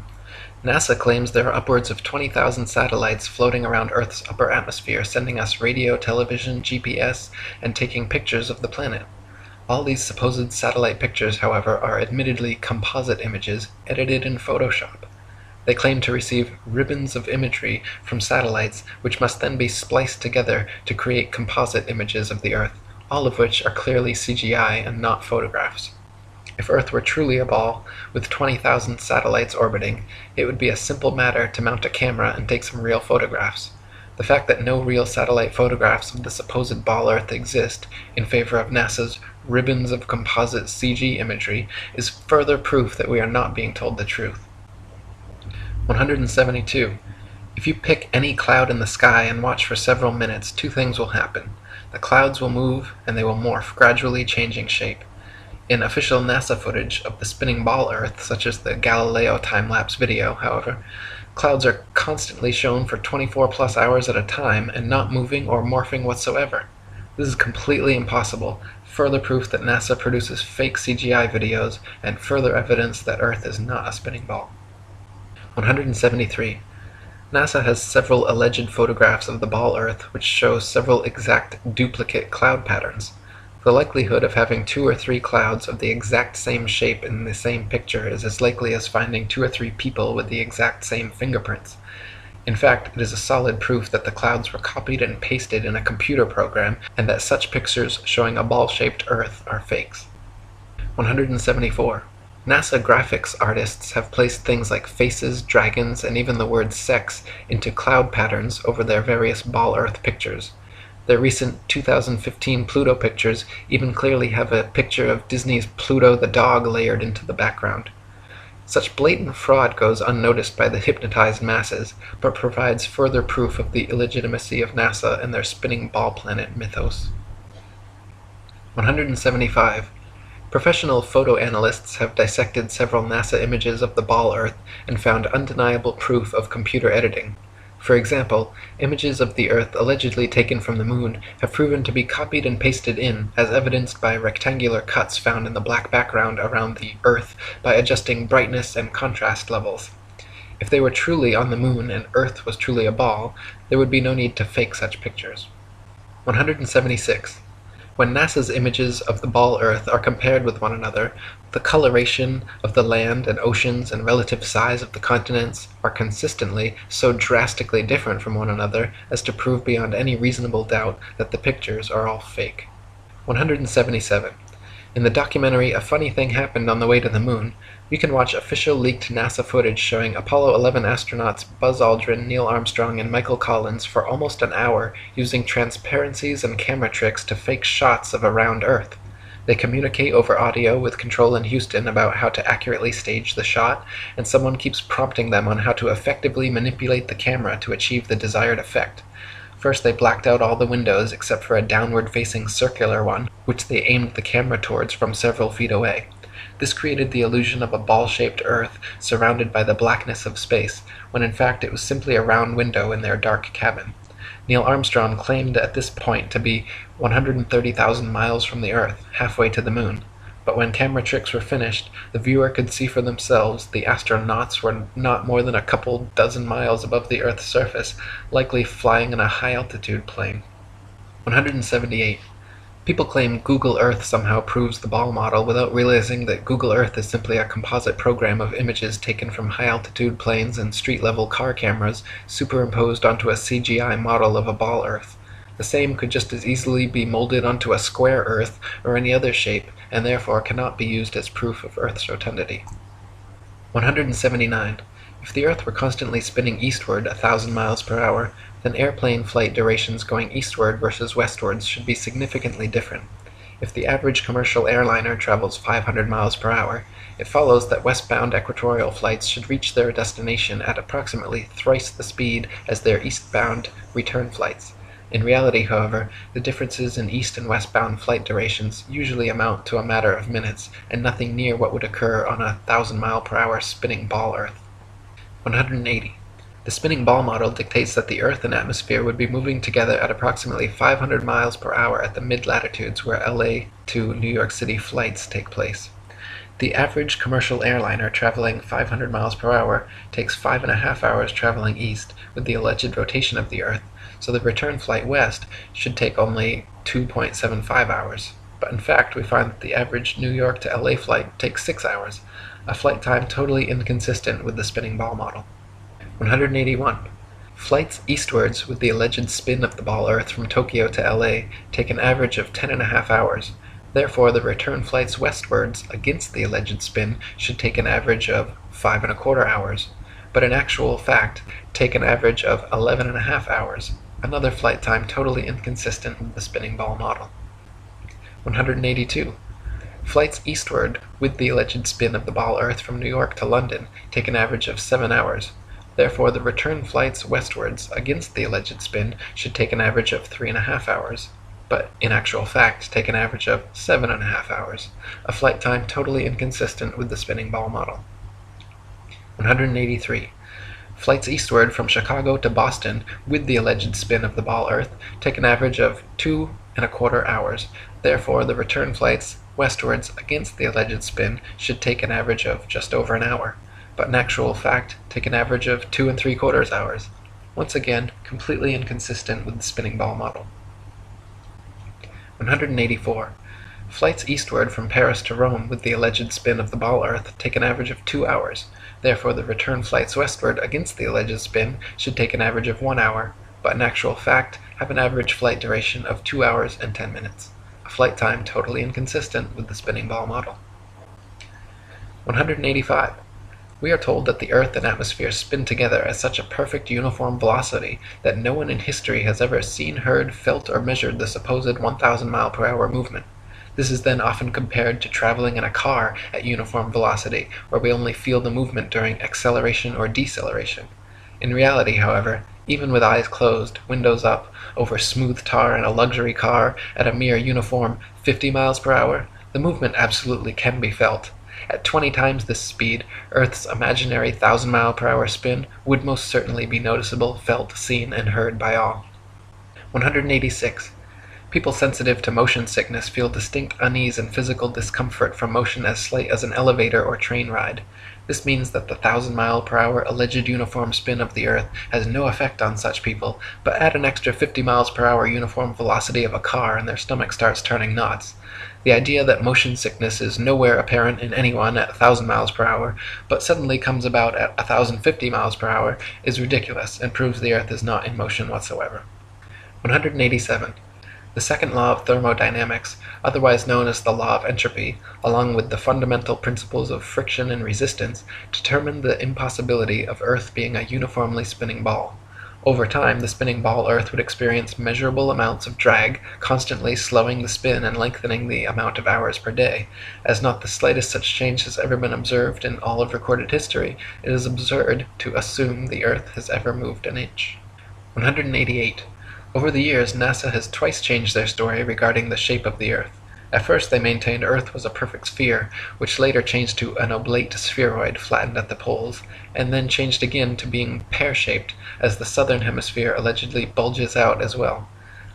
NASA claims there are upwards of 20,000 satellites floating around Earth's upper atmosphere, sending us radio, television, GPS, and taking pictures of the planet. All these supposed satellite pictures, however, are admittedly composite images edited in Photoshop. They claim to receive ribbons of imagery from satellites, which must then be spliced together to create composite images of the Earth, all of which are clearly CGI and not photographs. If Earth were truly a ball, with 20,000 satellites orbiting, it would be a simple matter to mount a camera and take some real photographs. The fact that no real satellite photographs of the supposed ball Earth exist, in favor of NASA's ribbons of composite CG imagery, is further proof that we are not being told the truth. 172. If you pick any cloud in the sky and watch for several minutes, two things will happen. The clouds will move, and they will morph, gradually changing shape. In official NASA footage of the spinning ball Earth, such as the Galileo time-lapse video, however, clouds are constantly shown for 24+ hours at a time and not moving or morphing whatsoever. This is completely impossible, further proof that NASA produces fake CGI videos, and further evidence that Earth is not a spinning ball. 173. NASA has several alleged photographs of the ball Earth which show several exact duplicate cloud patterns. The likelihood of having 2 or 3 clouds of the exact same shape in the same picture is as likely as finding 2 or 3 people with the exact same fingerprints. In fact, it is a solid proof that the clouds were copied and pasted in a computer program, and that such pictures showing a ball-shaped Earth are fakes. 174. NASA graphics artists have placed things like faces, dragons, and even the word sex into cloud patterns over their various ball Earth pictures. Their recent 2015 Pluto pictures even clearly have a picture of Disney's Pluto the dog layered into the background. Such blatant fraud goes unnoticed by the hypnotized masses, but provides further proof of the illegitimacy of NASA and their spinning ball planet mythos. 175. Professional photo analysts have dissected several NASA images of the ball Earth and found undeniable proof of computer editing. For example, images of the Earth allegedly taken from the Moon have proven to be copied and pasted in, as evidenced by rectangular cuts found in the black background around the Earth by adjusting brightness and contrast levels. If they were truly on the Moon and Earth was truly a ball, there would be no need to fake such pictures. 176. When NASA's images of the ball Earth are compared with one another, the coloration of the land and oceans and relative size of the continents are consistently so drastically different from one another as to prove beyond any reasonable doubt that the pictures are all fake. 177. In the documentary A Funny Thing Happened on the Way to the Moon, you can watch official leaked NASA footage showing Apollo 11 astronauts Buzz Aldrin, Neil Armstrong, and Michael Collins for almost an hour using transparencies and camera tricks to fake shots of a round Earth. They communicate over audio with control in Houston about how to accurately stage the shot, and someone keeps prompting them on how to effectively manipulate the camera to achieve the desired effect. First, they blacked out all the windows except for a downward-facing circular one, which they aimed the camera towards from several feet away. This created the illusion of a ball-shaped Earth surrounded by the blackness of space, when in fact it was simply a round window in their dark cabin. Neil Armstrong claimed at this point to be 130,000 miles from the Earth, halfway to the Moon. But when camera tricks were finished, the viewer could see for themselves the astronauts were not more than a couple dozen miles above the Earth's surface, likely flying in a high-altitude plane. 178. People claim Google Earth somehow proves the ball model without realizing that Google Earth is simply a composite program of images taken from high-altitude planes and street-level car cameras superimposed onto a CGI model of a ball Earth. The same could just as easily be molded onto a square Earth or any other shape, and therefore cannot be used as proof of Earth's rotundity. 179. If the Earth were constantly spinning eastward 1,000 miles per hour, then airplane flight durations going eastward versus westwards should be significantly different. If the average commercial airliner travels 500 miles per hour, it follows that westbound equatorial flights should reach their destination at approximately thrice the speed as their eastbound return flights. In reality, however, the differences in east and westbound flight durations usually amount to a matter of minutes, and nothing near what would occur on a 1,000-mile-per-hour spinning ball Earth. 180. The spinning ball model dictates that the Earth and atmosphere would be moving together at approximately 500 miles per hour at the mid-latitudes where LA to New York City flights take place. The average commercial airliner traveling 500 miles per hour takes 5.5 hours traveling east with the alleged rotation of the Earth, so the return flight west should take only 2.75 hours. But in fact, we find that the average New York to LA flight takes 6 hours, a flight time totally inconsistent with the spinning ball model. 181. Flights eastwards with the alleged spin of the ball Earth from Tokyo to LA take an average of 10.5 hours. Therefore, the return flights westwards against the alleged spin should take an average of 5.25 hours, but in actual fact take an average of 11.5 hours, another flight time totally inconsistent with the spinning ball model. 182. Flights eastward with the alleged spin of the ball Earth from New York to London take an average of 7 hours. Therefore, the return flights westwards against the alleged spin should take an average of 3.5 hours, but in actual fact take an average of 7.5 hours, a flight time totally inconsistent with the spinning ball model. 183. Flights eastward from Chicago to Boston with the alleged spin of the ball Earth take an average of 2.25 hours. Therefore, the return flights westwards against the alleged spin should take an average of just over an hour, but in actual fact take an average of 2.75 hours. Once again, completely inconsistent with the spinning ball model. 184. Flights eastward from Paris to Rome with the alleged spin of the ball Earth take an average of 2 hours. Therefore, the return flights westward against the alleged spin should take an average of 1 hour, but in actual fact have an average flight duration of 2 hours and 10 minutes, a flight time totally inconsistent with the spinning ball model. 185. We are told that the Earth and atmosphere spin together at such a perfect uniform velocity that no one in history has ever seen, heard, felt, or measured the supposed 1,000 mile per hour movement. This is then often compared to traveling in a car at uniform velocity, where we only feel the movement during acceleration or deceleration. In reality, however, even with eyes closed, windows up, over smooth tar in a luxury car at a mere uniform 50 miles per hour, the movement absolutely can be felt. At 20 times this speed, Earth's imaginary 1,000 mile per hour spin would most certainly be noticeable, felt, seen, and heard by all. 186. People sensitive to motion sickness feel distinct unease and physical discomfort from motion as slight as an elevator or train ride. This means that the 1,000 mile per hour alleged uniform spin of the Earth has no effect on such people, but add an extra 50 miles per hour uniform velocity of a car and their stomach starts turning knots. The idea that motion sickness is nowhere apparent in anyone at 1,000 miles per hour, but suddenly comes about at 1,050 miles per hour, is ridiculous and proves the Earth is not in motion whatsoever. 187. The second law of thermodynamics, otherwise known as the law of entropy, along with the fundamental principles of friction and resistance, determine the impossibility of Earth being a uniformly spinning ball. Over time, the spinning ball Earth would experience measurable amounts of drag, constantly slowing the spin and lengthening the amount of hours per day. As not the slightest such change has ever been observed in all of recorded history, it is absurd to assume the Earth has ever moved an inch. 188. Over the years, NASA has twice changed their story regarding the shape of the Earth. At first they maintained Earth was a perfect sphere, which later changed to an oblate spheroid flattened at the poles, and then changed again to being pear-shaped, as the southern hemisphere allegedly bulges out as well.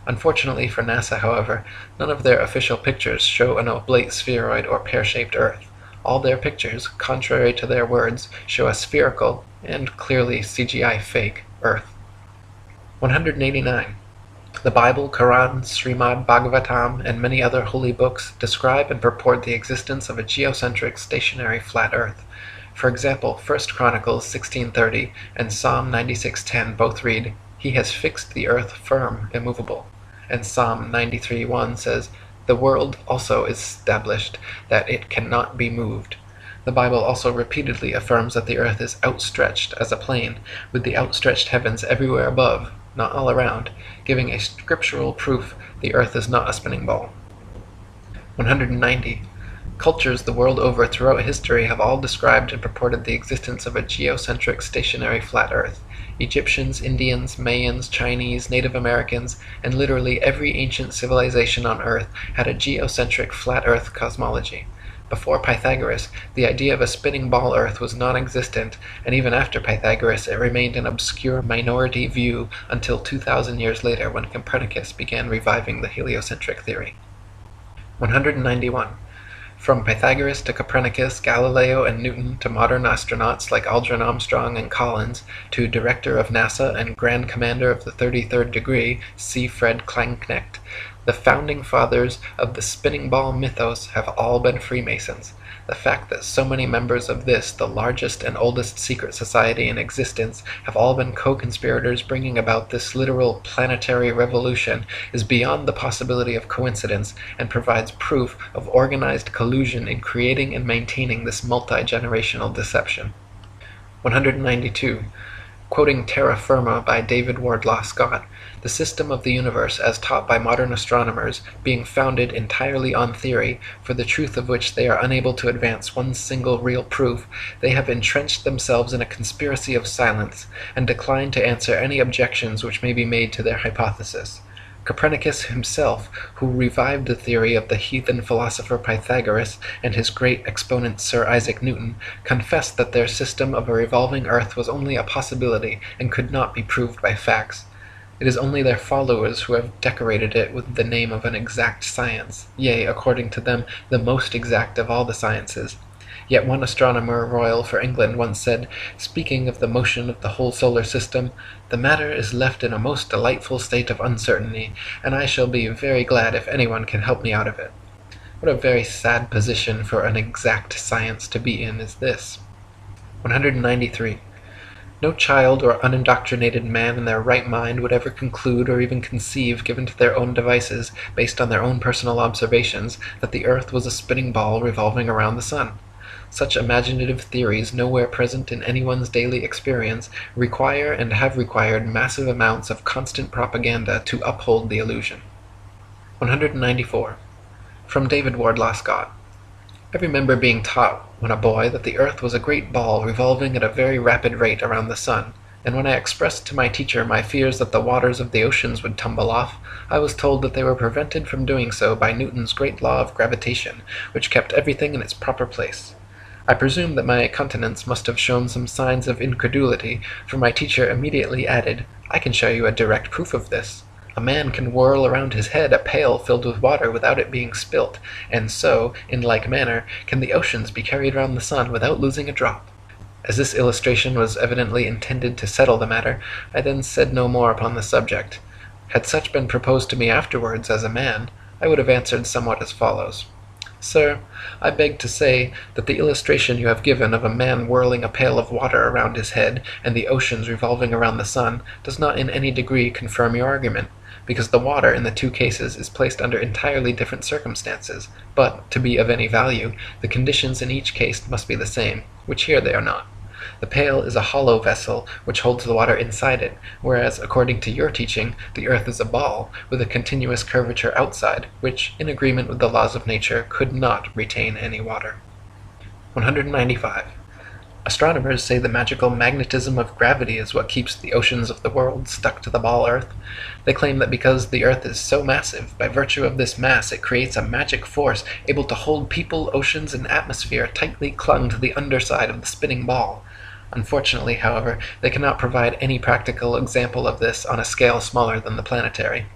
Unfortunately for NASA, however, none of their official pictures show an oblate spheroid or pear-shaped Earth. All their pictures, contrary to their words, show a spherical, and clearly CGI fake, Earth. 189. The Bible, Quran, Srimad Bhagavatam, and many other holy books describe and purport the existence of a geocentric stationary flat Earth. For example, 1 Chronicles 16:30 and Psalm 96:10 both read, "He has fixed the earth firm, immovable." And Psalm 93:1 says, "The world also is established, that it cannot be moved." The Bible also repeatedly affirms that the earth is outstretched as a plane, with the outstretched heavens everywhere above, not all around, giving a scriptural proof the earth is not a spinning ball. 190. Cultures the world over throughout history have all described and purported the existence of a geocentric stationary flat earth. Egyptians, Indians, Mayans, Chinese, Native Americans, and literally every ancient civilization on earth had a geocentric flat earth cosmology. Before Pythagoras, the idea of a spinning ball Earth was non-existent, and even after Pythagoras it remained an obscure minority view until 2,000 years later when Copernicus began reviving the heliocentric theory. 191. From Pythagoras to Copernicus, Galileo and Newton to modern astronauts like Aldrin Armstrong and Collins, to Director of NASA and Grand Commander of the 33rd Degree, C. Fred Klangknecht, the founding fathers of the spinning ball mythos have all been Freemasons. The fact that so many members of this, the largest and oldest secret society in existence, have all been co-conspirators bringing about this literal planetary revolution is beyond the possibility of coincidence and provides proof of organized collusion in creating and maintaining this multi-generational deception. 192. Quoting Terra Firma by David Wardlaw Scott, the system of the universe as taught by modern astronomers being founded entirely on theory, for the truth of which they are unable to advance one single real proof, they have entrenched themselves in a conspiracy of silence, and decline to answer any objections which may be made to their hypothesis. Copernicus himself, who revived the theory of the heathen philosopher Pythagoras and his great exponent Sir Isaac Newton, confessed that their system of a revolving earth was only a possibility and could not be proved by facts. It is only their followers who have decorated it with the name of an exact science, yea, according to them, the most exact of all the sciences. Yet one astronomer royal for England once said, speaking of the motion of the whole solar system, "The matter is left in a most delightful state of uncertainty, and I shall be very glad if anyone can help me out of it." What a very sad position for an exact science to be in is this. 193. No child or unindoctrinated man in their right mind would ever conclude or even conceive, given to their own devices, based on their own personal observations, that the earth was a spinning ball revolving around the sun. Such imaginative theories, nowhere present in anyone's daily experience, require and have required massive amounts of constant propaganda to uphold the illusion. 194. From David Wardlaw Scott. I remember being taught when a boy that the earth was a great ball revolving at a very rapid rate around the sun, and when I expressed to my teacher my fears that the waters of the oceans would tumble off, I was told that they were prevented from doing so by Newton's great law of gravitation, which kept everything in its proper place. I presume that my countenance must have shown some signs of incredulity, for my teacher immediately added, "I can show you a direct proof of this. A man can whirl around his head a pail filled with water without it being spilt, and so, in like manner, can the oceans be carried round the sun without losing a drop." As this illustration was evidently intended to settle the matter, I then said no more upon the subject. Had such been proposed to me afterwards as a man, I would have answered somewhat as follows. "Sir, I beg to say that the illustration you have given of a man whirling a pail of water around his head and the oceans revolving around the sun does not in any degree confirm your argument, because the water in the two cases is placed under entirely different circumstances, but, to be of any value, the conditions in each case must be the same, which here they are not. The pail is a hollow vessel which holds the water inside it, whereas, according to your teaching, the earth is a ball, with a continuous curvature outside, which, in agreement with the laws of nature, could not retain any water. 195. Astronomers say the magical magnetism of gravity is what keeps the oceans of the world stuck to the ball earth. They claim that because the earth is so massive, by virtue of this mass it creates a magic force able to hold people, oceans, and atmosphere tightly clung to the underside of the spinning ball. Unfortunately, however, they cannot provide any practical example of this on a scale smaller than the planetary.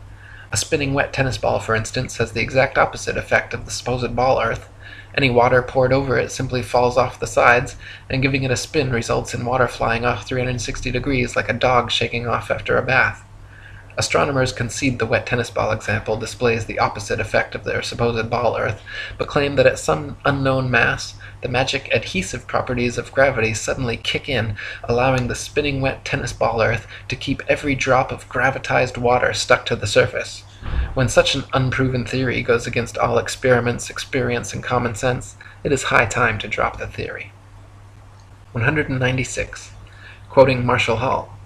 A spinning wet tennis ball, for instance, has the exact opposite effect of the supposed ball earth. Any water poured over it simply falls off the sides, and giving it a spin results in water flying off 360 degrees like a dog shaking off after a bath. Astronomers concede the wet tennis ball example displays the opposite effect of their supposed ball earth, but claim that at some unknown mass, the magic adhesive properties of gravity suddenly kick in, allowing the spinning wet tennis ball earth to keep every drop of gravitized water stuck to the surface. When such an unproven theory goes against all experiments, experience, and common sense, it is high time to drop the theory. 196. Quoting Marshall Hall.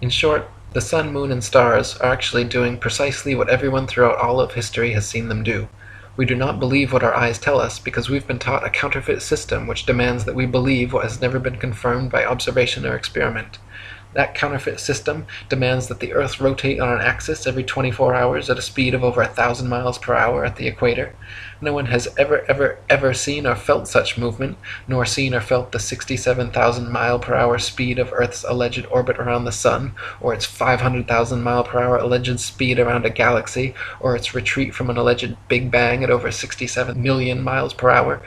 In short, the sun, moon, and stars are actually doing precisely what everyone throughout all of history has seen them do. We do not believe what our eyes tell us because we've been taught a counterfeit system which demands that we believe what has never been confirmed by observation or experiment. That counterfeit system demands that the Earth rotate on an axis every 24 hours at a speed of over 1,000 miles per hour at the equator. No one has ever seen or felt such movement, nor seen or felt the 67,000 mile per hour speed of Earth's alleged orbit around the Sun, or its 500,000 mile per hour alleged speed around a galaxy, or its retreat from an alleged Big Bang at over 67 million miles per hour.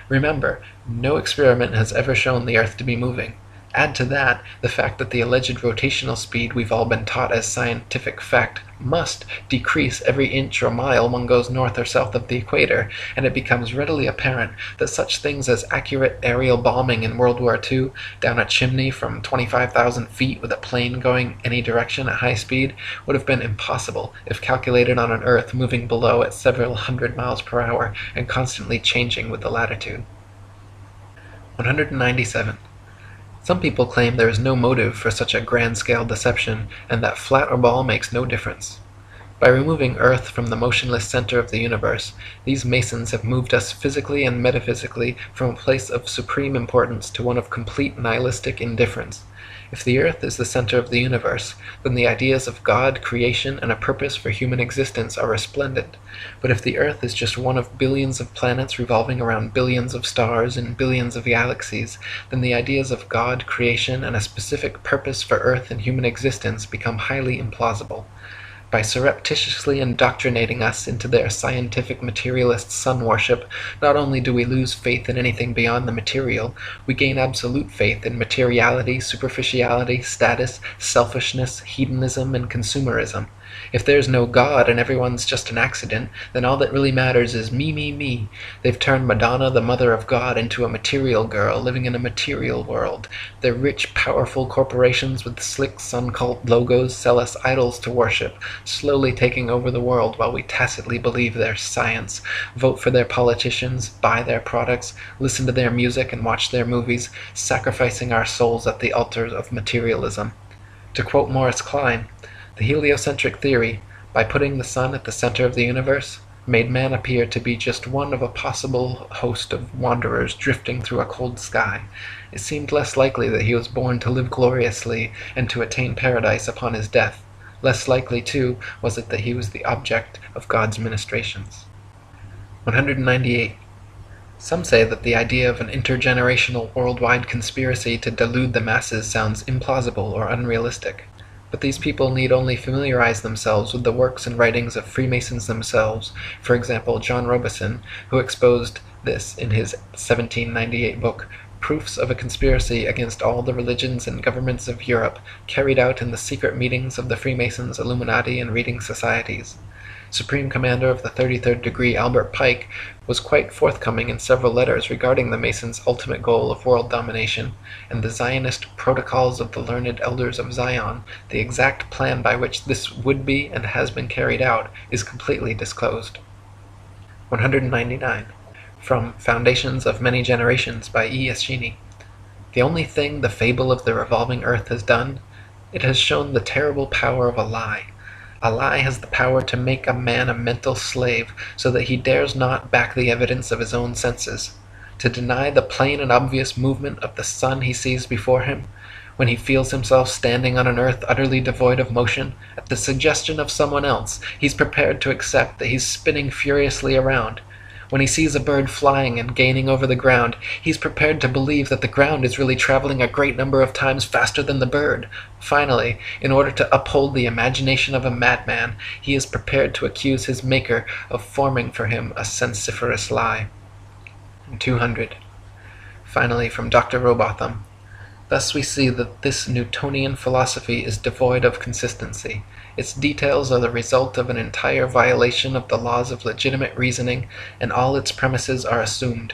Remember, no experiment has ever shown the Earth to be moving. Add to that the fact that the alleged rotational speed we've all been taught as scientific fact must decrease every inch or mile one goes north or south of the equator, and it becomes readily apparent that such things as accurate aerial bombing in World War II down a chimney from 25,000 feet with a plane going any direction at high speed would have been impossible if calculated on an Earth moving below at several hundred miles per hour and constantly changing with the latitude. 197. Some people claim there is no motive for such a grand-scale deception, and that flat or ball makes no difference. By removing Earth from the motionless center of the universe, these Masons have moved us physically and metaphysically from a place of supreme importance to one of complete nihilistic indifference. If the Earth is the center of the universe, then the ideas of God, creation, and a purpose for human existence are resplendent. But if the Earth is just one of billions of planets revolving around billions of stars in billions of galaxies, then the ideas of God, creation, and a specific purpose for Earth and human existence become highly implausible. By surreptitiously indoctrinating us into their scientific materialist sun worship, not only do we lose faith in anything beyond the material, we gain absolute faith in materiality, superficiality, status, selfishness, hedonism, and consumerism. If there's no God and everyone's just an accident, then all that really matters is me, me, me. They've turned Madonna, the mother of God, into a material girl living in a material world. Their rich, powerful corporations with slick sun cult logos sell us idols to worship, slowly taking over the world while we tacitly believe their science, vote for their politicians, buy their products, listen to their music and watch their movies, sacrificing our souls at the altars of materialism. To quote Morris Klein, the heliocentric theory, by putting the sun at the center of the universe, made man appear to be just one of a possible host of wanderers drifting through a cold sky. It seemed less likely that he was born to live gloriously and to attain paradise upon his death. Less likely, too, was it that he was the object of God's ministrations. 198. Some say that the idea of an intergenerational worldwide conspiracy to delude the masses sounds implausible or unrealistic. But these people need only familiarize themselves with the works and writings of Freemasons themselves, for example John Robison, who exposed this in his 1798 book, Proofs of a Conspiracy Against All the Religions and Governments of Europe, carried out in the secret meetings of the Freemasons, Illuminati, and reading societies. Supreme Commander of the 33rd Degree Albert Pike was quite forthcoming in several letters regarding the Masons' ultimate goal of world domination, and the Zionist Protocols of the Learned Elders of Zion, the exact plan by which this would be and has been carried out, is completely disclosed. 199. From Foundations of Many Generations by E. Eschini. The only thing the fable of the revolving earth has done, it has shown the terrible power of a lie. A lie has the power to make a man a mental slave, so that he dares not back the evidence of his own senses. To deny the plain and obvious movement of the sun he sees before him, when he feels himself standing on an earth utterly devoid of motion, at the suggestion of someone else, he's prepared to accept that he's spinning furiously around. When he sees a bird flying and gaining over the ground, he's prepared to believe that the ground is really traveling a great number of times faster than the bird. Finally, in order to uphold the imagination of a madman, he is prepared to accuse his maker of forming for him a sensiferous lie. 200. Finally, from Dr. Robotham. Thus we see that this Newtonian philosophy is devoid of consistency. Its details are the result of an entire violation of the laws of legitimate reasoning, and all its premises are assumed.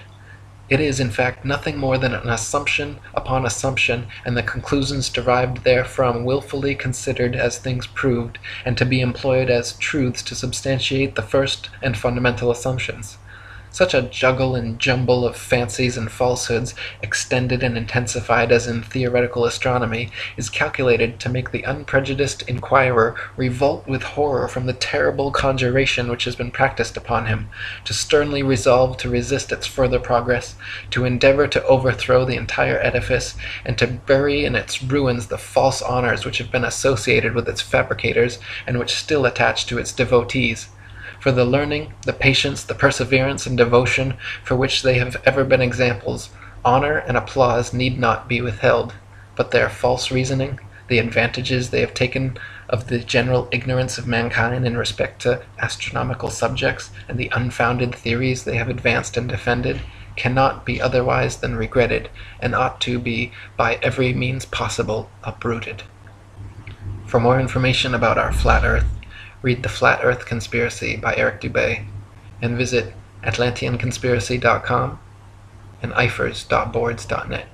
It is, in fact, nothing more than an assumption upon assumption, and the conclusions derived therefrom willfully considered as things proved, and to be employed as truths to substantiate the first and fundamental assumptions. Such a juggle and jumble of fancies and falsehoods, extended and intensified as in theoretical astronomy, is calculated to make the unprejudiced inquirer revolt with horror from the terrible conjuration which has been practised upon him, to sternly resolve to resist its further progress, to endeavour to overthrow the entire edifice, and to bury in its ruins the false honours which have been associated with its fabricators, and which still attach to its devotees. For the learning, the patience, the perseverance, and devotion for which they have ever been examples, honour and applause need not be withheld, but their false reasoning, the advantages they have taken of the general ignorance of mankind in respect to astronomical subjects, and the unfounded theories they have advanced and defended, cannot be otherwise than regretted, and ought to be by every means possible uprooted. For more information about our flat Earth, read The Flat Earth Conspiracy by Eric Dubay, and visit atlanteanconspiracy.com and ifers.boards.net.